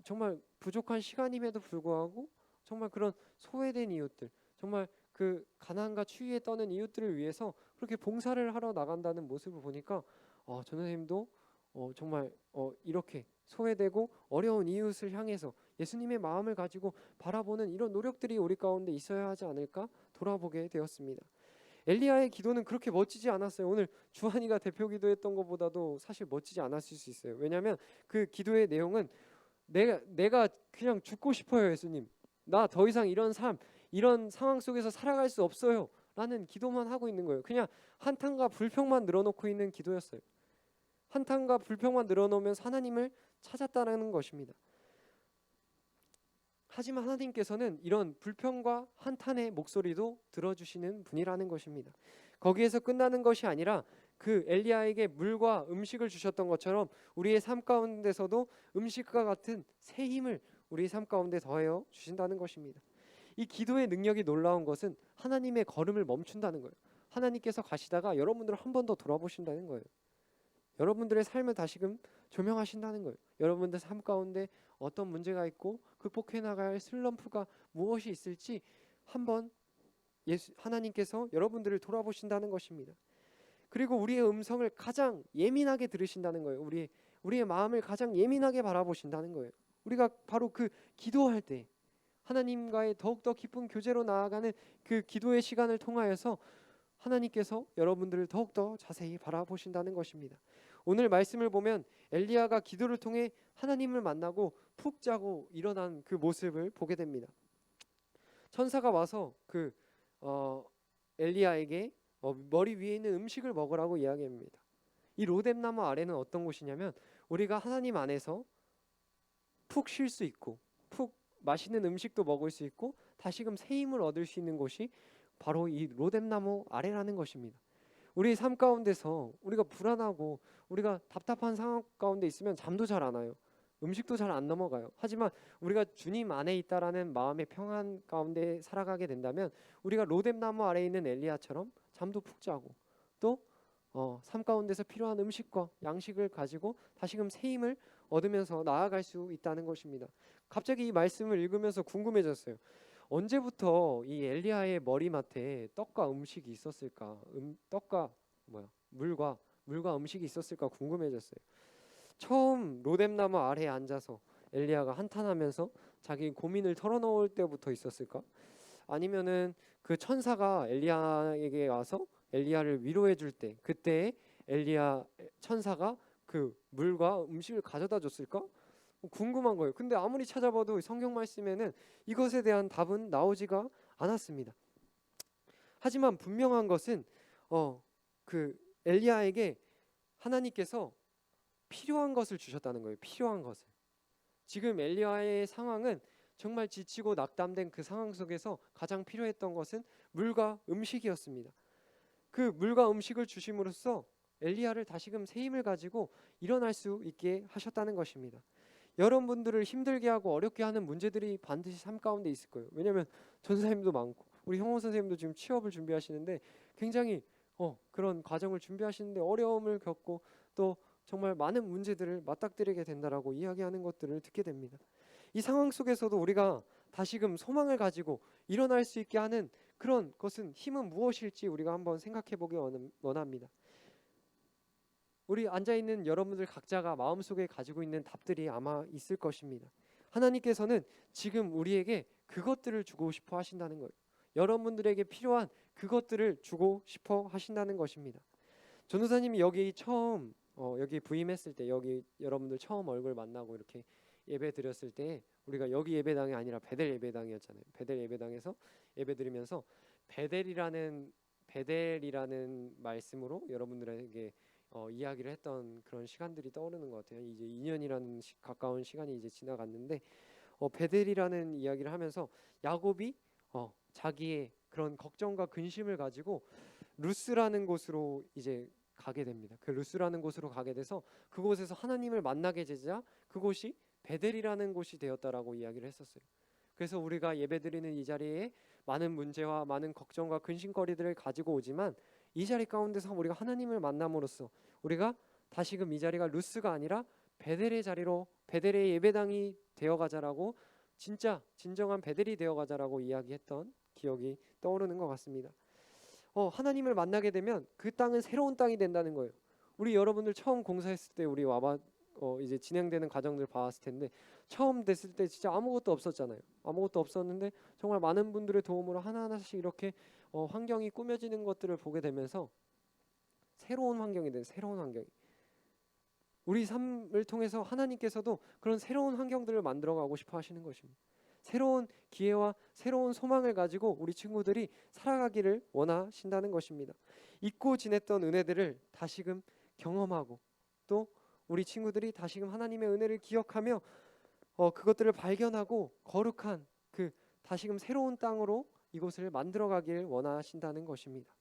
정말 부족한 시간임에도 불구하고 정말 그런 소외된 이웃들, 정말 그 가난과 추위에 떠는 이웃들을 위해서 그렇게 봉사를 하러 나간다는 모습을 보니까 전 선생님도 정말 이렇게 소외되고 어려운 이웃을 향해서 예수님의 마음을 가지고 바라보는 이런 노력들이 우리 가운데 있어야 하지 않을까 돌아보게 되었습니다. 엘리야의 기도는 그렇게 멋지지 않았어요. 오늘 주한이가 대표 기도했던 것보다도 사실 멋지지 않았을 수 있어요. 왜냐하면 그 기도의 내용은 내가 그냥 죽고 싶어요, 예수님. 나 더 이상 이런 상황 속에서 살아갈 수 없어요 라는 기도만 하고 있는 거예요. 그냥 한탄과 불평만 늘어놓고 있는 기도였어요. 한탄과 불평만 늘어놓으면서 하나님을 찾았다는 것입니다. 하지만 하나님께서는 이런 불평과 한탄의 목소리도 들어주시는 분이라는 것입니다. 거기에서 끝나는 것이 아니라 그 엘리야에게 물과 음식을 주셨던 것처럼 우리의 삶 가운데서도 음식과 같은 새 힘을 우리 삶 가운데 더하여 주신다는 것입니다. 이 기도의 능력이 놀라운 것은 하나님의 걸음을 멈춘다는 거예요. 하나님께서 가시다가 여러분들을 한 번 더 돌아보신다는 거예요. 여러분들의 삶을 다시금 조명하신다는 거예요. 여러분들 삶 가운데 어떤 문제가 있고 극복해 나갈 슬럼프가 무엇이 있을지 한번 하나님께서 여러분들을 돌아보신다는 것입니다. 그리고 우리의 음성을 가장 예민하게 들으신다는 거예요. 우리의 마음을 가장 예민하게 바라보신다는 거예요. 우리가 바로 그 기도할 때 하나님과의 더욱더 깊은 교제로 나아가는 그 기도의 시간을 통하여서 하나님께서 여러분들을 더욱더 자세히 바라보신다는 것입니다. 오늘 말씀을 보면 엘리야가 기도를 통해 하나님을 만나고 푹 자고 일어난 그 모습을 보게 됩니다. 천사가 와서 엘리야에게 머리 위에 있는 음식을 먹으라고 이야기합니다. 이 로뎀나무 아래는 어떤 곳이냐면 우리가 하나님 안에서 푹 쉴 수 있고 푹 맛있는 음식도 먹을 수 있고 다시금 새 힘을 얻을 수 있는 곳이 바로 이 로뎀나무 아래라는 것입니다. 우리 삶 가운데서 우리가 불안하고 우리가 답답한 상황 가운데 있으면 잠도 잘 안 와요. 음식도 잘 안 넘어가요. 하지만 우리가 주님 안에 있다라는 마음의 평안 가운데 살아가게 된다면 우리가 로뎀나무 아래에 있는 엘리야처럼 잠도 푹 자고 또 삶 가운데서 필요한 음식과 양식을 가지고 다시금 새 힘을 얻으면서 나아갈 수 있다는 것입니다. 갑자기 이 말씀을 읽으면서 궁금해졌어요. 언제부터 이 엘리야의 머리맡에 떡과 음식이 있었을까? 물과 음식이 있었을까 궁금해졌어요. 처음 로뎀나무 아래에 앉아서 엘리야가 한탄하면서 자기 고민을 털어놓을 때부터 있었을까? 아니면은 그 천사가 엘리야에게 와서 엘리야를 위로해 줄 때 그때 엘리야 천사가 그 물과 음식을 가져다 줬을까? 궁금한 거예요. 근데 아무리 찾아봐도 성경 말씀에는 이것에 대한 답은 나오지가 않았습니다. 하지만 분명한 것은 그 엘리야에게 하나님께서 필요한 것을 주셨다는 거예요. 필요한 것을. 지금 엘리야의 상황은 정말 지치고 낙담된 그 상황 속에서 가장 필요했던 것은 물과 음식이었습니다. 그 물과 음식을 주심으로써 엘리야를 다시금 새 힘을 가지고 일어날 수 있게 하셨다는 것입니다. 여러분들을 힘들게 하고 어렵게 하는 문제들이 반드시 삶 가운데 있을 거예요. 왜냐하면 전사님도 많고 우리 형호 선생님도 지금 취업을 준비하시는데 굉장히 그런 과정을 준비하시는데 어려움을 겪고 또 정말 많은 문제들을 맞닥뜨리게 된다라고 이야기하는 것들을 듣게 됩니다. 이 상황 속에서도 우리가 다시금 소망을 가지고 일어날 수 있게 하는 그런 것은 힘은 무엇일지 우리가 한번 생각해 보기 원합니다. 우리 앉아있는 여러분들 각자가 마음속에 가지고 있는 답들이 아마 있을 것입니다. 하나님께서는 지금 우리에게 그것들을 주고 싶어 하신다는 거예요. 여러분들에게 필요한 그것들을 주고 싶어 하신다는 것입니다. 전도사님이 여기 처음 여기 부임했을 때 여기 여러분들 처음 얼굴 만나고 이렇게 예배 드렸을 때 우리가 여기 예배당이 아니라 베델 예배당이었잖아요. 베델 예배당에서 예배 드리면서 베델이라는 말씀으로 여러분들에게 이야기를 했던 그런 시간들이 떠오르는 것 같아요. 이제 2년이라는 가까운 시간이 이제 지나갔는데 베델이라는 이야기를 하면서 야곱이 자기의 그런 걱정과 근심을 가지고 루스라는 곳으로 이제 가게 됩니다. 그 루스라는 곳으로 가게 돼서 그곳에서 하나님을 만나게 되자 그곳이 베델이라는 곳이 되었다라고 이야기를 했었어요. 그래서 우리가 예배드리는 이 자리에 많은 문제와 많은 걱정과 근심거리들을 가지고 오지만 이 자리 가운데서 우리가 하나님을 만남으로써 우리가 다시금 이 자리가 루스가 아니라 베델의 자리로 베델의 예배당이 되어가자라고 진정한 베델이 되어가자라고 이야기했던 기억이 떠오르는 것 같습니다. 하나님을 만나게 되면 그 땅은 새로운 땅이 된다는 거예요. 우리 여러분들 처음 공사했을 때 우리 이제 진행되는 과정들 봤을 텐데 처음 됐을 때 진짜 아무것도 없었잖아요. 아무것도 없었는데 정말 많은 분들의 도움으로 하나하나씩 이렇게 환경이 꾸며지는 것들을 보게 되면서 새로운 환경이 된 새로운 환경이 우리 삶을 통해서 하나님께서도 그런 새로운 환경들을 만들어가고 싶어 하시는 것입니다. 새로운 기회와 새로운 소망을 가지고 우리 친구들이 살아가기를 원하신다는 것입니다. 잊고 지냈던 은혜들을 다시금 경험하고 또 우리 친구들이 다시금 하나님의 은혜를 기억하며 그것들을 발견하고 거룩한 그 다시금 새로운 땅으로 이곳을 만들어가길 원하신다는 것입니다.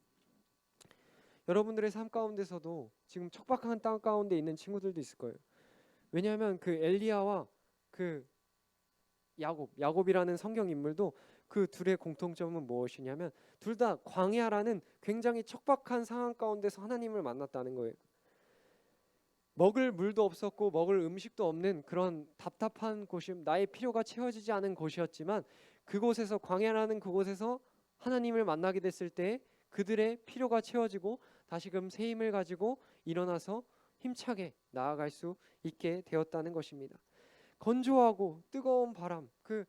여러분들의 삶 가운데서도 지금 척박한 땅 가운데 있는 친구들도 있을 거예요. 왜냐하면 그 엘리야와 그 야곱이라는 성경 인물도 그 둘의 공통점은 무엇이냐면 둘 다 광야라는 굉장히 척박한 상황 가운데서 하나님을 만났다는 거예요. 먹을 물도 없었고 먹을 음식도 없는 그런 답답한 곳이 나의 필요가 채워지지 않은 곳이었지만 그곳에서 광야라는 그곳에서 하나님을 만나게 됐을 때 그들의 필요가 채워지고 다시금 새 힘을 가지고 일어나서 힘차게 나아갈 수 있게 되었다는 것입니다. 건조하고 뜨거운 바람, 그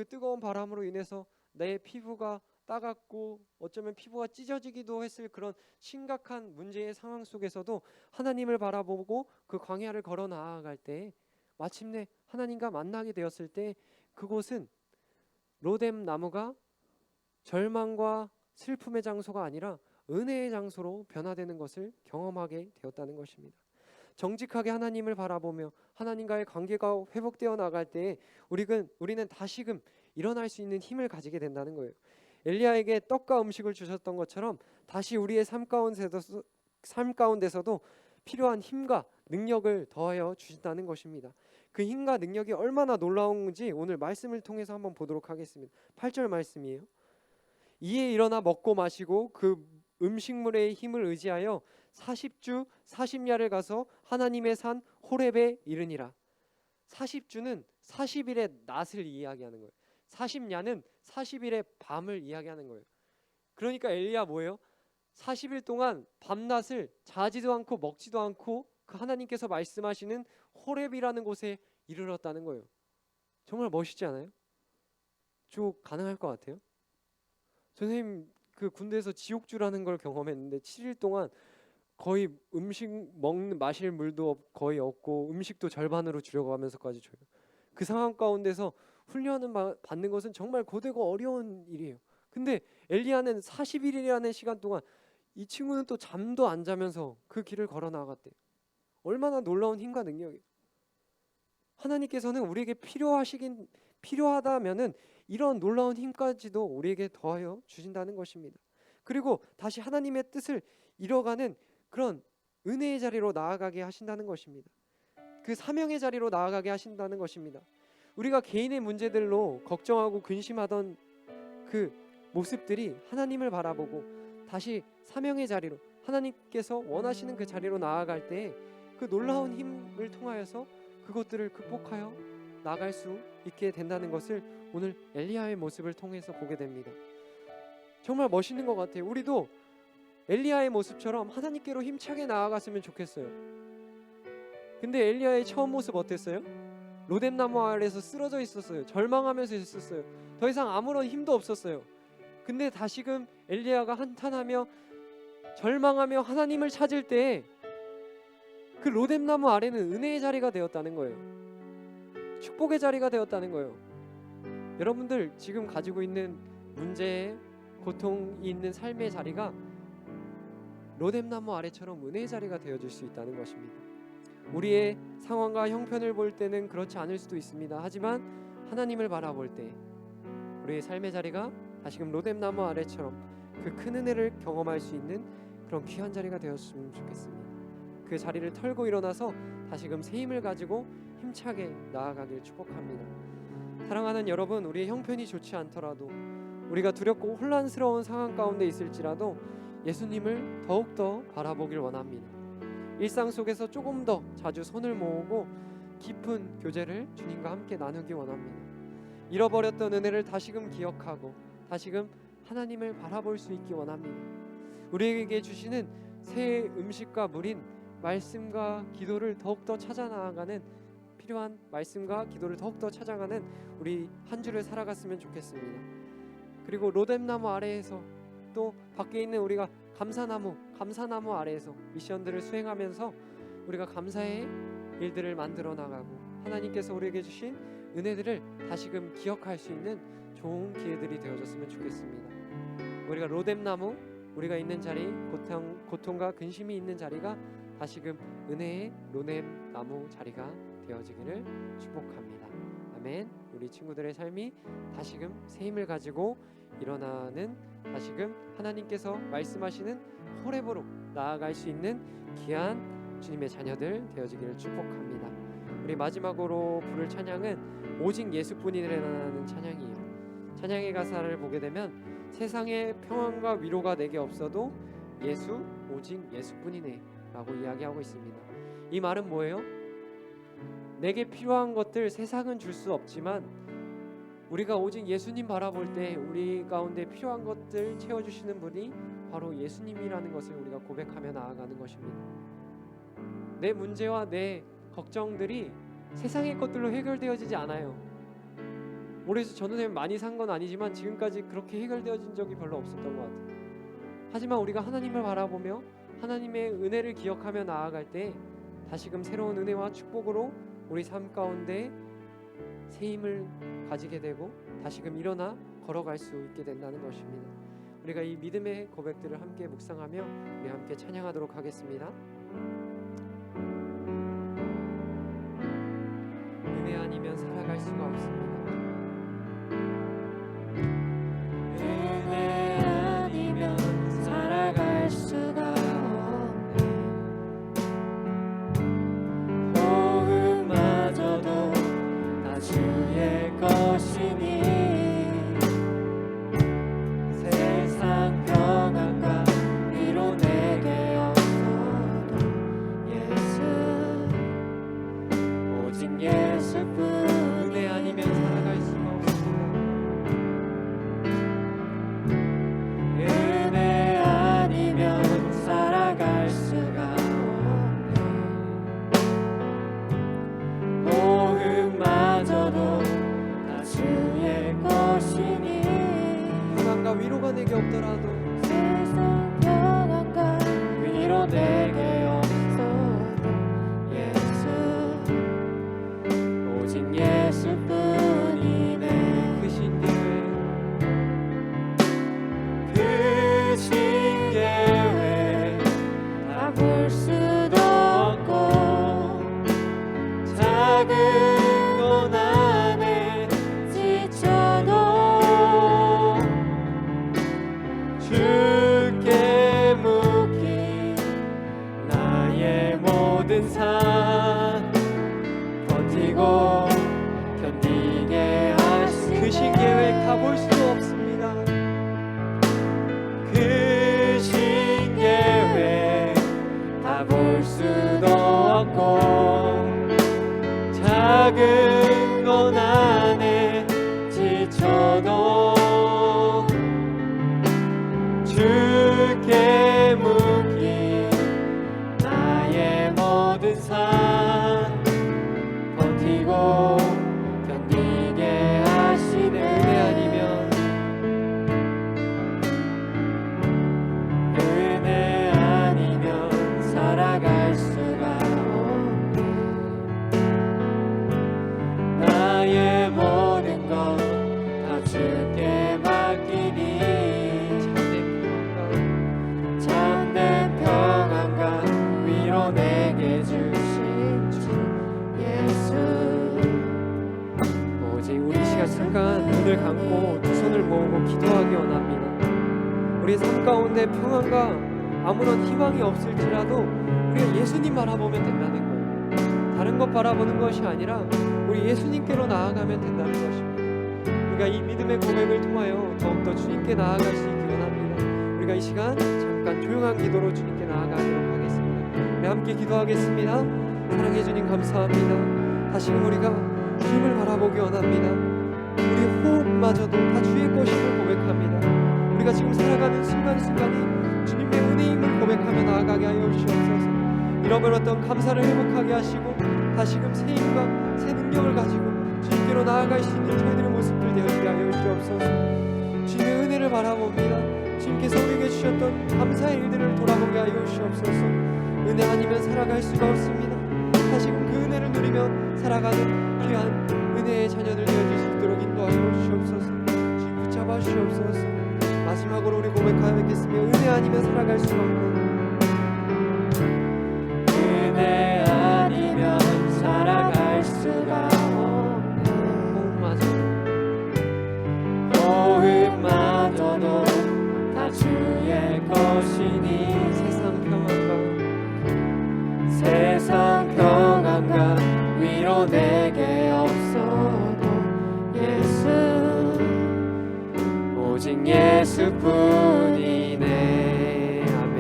뜨거운 바람으로 인해서 내 피부가 따갑고 어쩌면 피부가 찢어지기도 했을 그런 심각한 문제의 상황 속에서도 하나님을 바라보고 그 광야를 걸어 나아갈 때 마침내 하나님과 만나게 되었을 때 그곳은 로뎀 나무가 절망과 슬픔의 장소가 아니라 은혜의 장소로 변화되는 것을 경험하게 되었다는 것입니다. 정직하게 하나님을 바라보며 하나님과의 관계가 회복되어 나갈 때 우리는 다시금 일어날 수 있는 힘을 가지게 된다는 거예요. 엘리야에게 떡과 음식을 주셨던 것처럼 다시 우리의 삶 가운데서도 필요한 힘과 능력을 더하여 주신다는 것입니다. 그 힘과 능력이 얼마나 놀라운지 오늘 말씀을 통해서 한번 보도록 하겠습니다. 8절 말씀이에요. 이에 일어나 먹고 마시고 그 음식물의 힘을 의지하여 40주 40야를 가서 하나님의 산 호렙에 이르니라. 40주는 40일의 낮을 이야기하는 거예요. 40야는 40일의 밤을 이야기하는 거예요. 그러니까 엘리야 뭐예요? 40일 동안 밤낮을 자지도 않고 먹지도 않고 그 하나님께서 말씀하시는 호렙이라는 곳에 이르렀다는 거예요. 정말 멋있지 않아요? 저 가능할 것 같아요? 선생님 그 군대에서 지옥주라는 걸 경험했는데 7일 동안 거의 음식 마실 물도 거의 없고 음식도 절반으로 줄여가면서까지 줘요. 그 상황 가운데서 훈련을 받는 것은 정말 고되고 어려운 일이에요. 근데 엘리야는 40일이라는 시간 동안 이 친구는 또 잠도 안 자면서 그 길을 걸어 나갔대요. 얼마나 놀라운 힘과 능력이에요. 하나님께서는 우리에게 필요하다면은 이런 놀라운 힘까지도 우리에게 더하여 주신다는 것입니다. 그리고 다시 하나님의 뜻을 이뤄가는 그런 은혜의 자리로 나아가게 하신다는 것입니다. 그 사명의 자리로 나아가게 하신다는 것입니다. 우리가 개인의 문제들로 걱정하고 근심하던 그 모습들이 하나님을 바라보고 다시 사명의 자리로 하나님께서 원하시는 그 자리로 나아갈 때 그 놀라운 힘을 통하여서 그것들을 극복하여 나갈 수 있게 된다는 것을 오늘 엘리야의 모습을 통해서 보게 됩니다. 정말 멋있는 것 같아요. 우리도 엘리야의 모습처럼 하나님께로 힘차게 나아갔으면 좋겠어요. 근데 엘리야의 처음 모습 어땠어요? 로뎀 나무 아래에서 쓰러져 있었어요. 절망하면서 있었어요. 더 이상 아무런 힘도 없었어요. 근데 다시금 엘리야가 한탄하며 절망하며 하나님을 찾을 때 그 로뎀 나무 아래는 은혜의 자리가 되었다는 거예요. 축복의 자리가 되었다는 거예요. 여러분들 지금 가지고 있는 문제에 고통이 있는 삶의 자리가 로뎀 나무 아래처럼 은혜의 자리가 되어줄 수 있다는 것입니다. 우리의 상황과 형편을 볼 때는 그렇지 않을 수도 있습니다. 하지만 하나님을 바라볼 때 우리의 삶의 자리가 다시금 로뎀 나무 아래처럼 그 큰 은혜를 경험할 수 있는 그런 귀한 자리가 되었으면 좋겠습니다. 그 자리를 털고 일어나서 다시금 새 힘을 가지고 힘차게 나아가길 축복합니다. 사랑하는 여러분, 우리의 형편이 좋지 않더라도 우리가 두렵고 혼란스러운 상황 가운데 있을지라도 예수님을 더욱더 바라보길 원합니다. 일상 속에서 조금 더 자주 손을 모으고 깊은 교제를 주님과 함께 나누기 원합니다. 잃어버렸던 은혜를 다시금 기억하고 다시금 하나님을 바라볼 수 있기 원합니다. 우리에게 주시는 새 음식과 물인 말씀과 기도를 더욱더 찾아 나아가는 필요한 말씀과 기도를 더욱더 찾아가는 우리 한 주를 살아갔으면 좋겠습니다. 그리고 로뎀 나무 아래에서 또 밖에 있는 우리가 감사나무 아래에서 미션들을 수행하면서 우리가 감사의 일들을 만들어 나가고 하나님께서 우리에게 주신 은혜들을 다시금 기억할 수 있는 좋은 기회들이 되어졌으면 좋겠습니다. 우리가 로뎀 나무, 우리가 있는 자리, 고통과 근심이 있는 자리가 다시금 은혜의 로뎀 나무 자리가 되어지기를 축복합니다. 아멘. 우리 친구들의 삶이 다시금 새 힘을 가지고 일어나는 다시금 하나님께서 말씀하시는 호렙으로 나아갈 수 있는 귀한 주님의 자녀들 되어지기를 축복합니다. 우리 마지막으로 부를 찬양은 오직 예수뿐이라는 찬양이에요. 찬양의 가사를 보게 되면 세상에 평안과 위로가 내게 없어도 예수, 오직 예수뿐이네 라고 이야기하고 있습니다. 이 말은 뭐예요? 내게 필요한 것들 세상은 줄 수 없지만 우리가 오직 예수님 바라볼 때 우리 가운데 필요한 것들 채워주시는 분이 바로 예수님이라는 것을 우리가 우리가 고백하며 나아가는 것입니다. 내 문제와 내 걱정들이 세상의 것들로 해결되어지지 않아요. 올해서 전원에 많이 산 건 아니지만 지금까지 그렇게 해결되어진 적이 별로 없었던 것 같아요. 하지만 우리가 하나님을 바라보며 하나님의 은혜를 기억하며 나아갈 때 다시금 새로운 은혜와 축복으로 우리 삶 가운데 새 힘을 가지게 되고 다시금 일어나 걸어갈 수 있게 된다는 것입니다. 우리가 이 믿음의 고백들을 함께 묵상하며 우리 함께 찬양하도록 하겠습니다. 은혜 아니면 살아갈 수가 없습니다. 은혜 아니면 살아갈 수가 없네. 호흡마저도 다 주의 것이니 세상 평안과 위로 내게 없어도 예수 오직 예수뿐. 은혜 아니면 살아갈 수가 없습니다. 은혜 아니면 살아갈 수가 없네. 호흡마저도 다 주의 것이니 평안과 위로가 내게 없더라도 세상 평안과 위로 내게 없어도 예수 오직 예수뿐이네. 그 신계획 그 신계획 다 볼 수도 없고 작은 고난에 지쳐도 주께 묻기 나의 모든 삶 버티고 견디게 하시네. 그 신계획 다 볼 수도 없습니다. 그 신계획 다 볼 수도 없고 작은 고난에 지쳐도 주께 묻기 나의 모든 삶 버티고 견디게 하시네. 은혜 아니면 은혜 아니면 살아갈 수가 없네. 나의 모든 것 다 주께 맡기니 참된 평안과 위로 내게 주신 주 예수 오직 우리 시간 잠깐 눈을 감고 두 손을 모으고 기도하기 원합니다. 우리 삶 가운데 평안과 아무런 희망이 없을지라도 우리가 예수님 바라보면 된다는 거예요. 다른 것 바라보는 것이 아니라 우리 예수님께로 나아가면 된다는 것입니다. 우리가 이 믿음의 고백을 통하여 더욱더 주님께 나아갈 수 있기 원합니다. 우리가 이 시간 잠깐 조용한 기도로 주님께 나아가도록 하겠습니다. 우리 함께 기도하겠습니다. 사랑해 주님 감사합니다. 다시금 우리가 주님을 바라보기 원합니다. 우리 호흡마저도 다 주의 것임을 고백합니다. 우리가 지금 살아가는 순간순간이 주님의 은혜임을 고백하며 나아가게 하여 주시옵소서. 잃어버렸던 감사를 회복하게 하시고 다시금 새 힘과 새 능력을 가지고 주님께로 나아갈 수 있는 저희들의 모습들 되어지게 하여 주시옵소서. 주님의 은혜를 바라봅니다. 주님께서 우리에게 주셨던 감사의 일들을 돌아보게 하여 주시옵소서. 은혜 아니면 살아갈 수가 없습니다. 다시금 그 은혜를 누리며 살아가는 귀한 은혜의 자녀들 되어질 수 있도록 인도하여 주시옵소서. 주님 붙잡아 주시옵소서. 마지막으로 우리 고백하여 뵙겠으며 은혜 아니면 살아갈 수가 없는 은혜 아니면 살아갈 수가 없네. 호흡마저도 다 주의 것이니 세상 평안과 위로 내게 없어도 예수 오직 예수뿐이네. 아멘.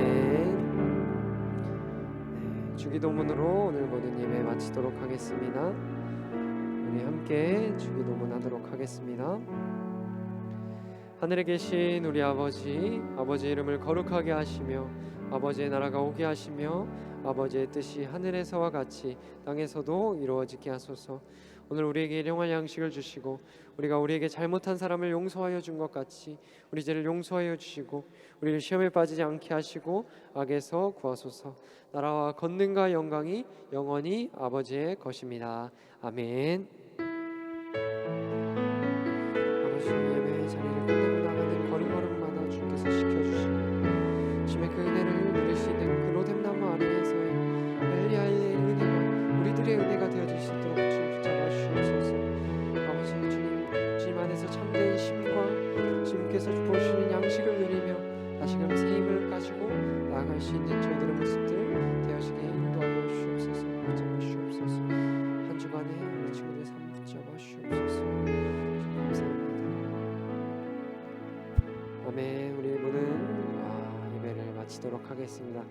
네, 주기도문으로 오늘 모든 예배 마치도록 하겠습니다. 우리 함께 주기도문하도록 하겠습니다. 하늘에 계신 우리 아버지 이름을 거룩하게 하시며 아버지의 나라가 오게 하시며 아버지의 뜻이 하늘에서와 같이 땅에서도 이루어지게 하소서. 오늘 우리에게 일용할 양식을 주시고 우리가 우리에게 잘못한 사람을 용서하여 준 것 같이 우리 죄를 용서하여 주시고 우리를 시험에 빠지지 않게 하시고 악에서 구하소서. 나라와 권능과 영광이 영원히 아버지의 것입니다. 아멘. 아버지, 예배 자리를 끝내고 나가는 걸음걸음마다 주께서 지켜주시고 주님의 그 은혜를 누릴 수 있는 그 로뎀나무 아래에서의 엘리야의 은혜가 우리들의 은혜가 되어질 수 있도록 주님 붙잡아 주시옵소서. 아버지, 주님 안에서 참된 힘과 주님께서 부어주시는 양식을 누리며 다시금 새 힘을 가지고 나아갈 수 있는 저희들의 모습들 되어지게 인도하여 주옵소서. 붙잡아 주옵소서. 한 주간에 우리 친구들의 삶 붙잡아 주옵소서. 주님 감사합니다. 아멘. 우리 모든 예배를 마치도록 하겠습니다.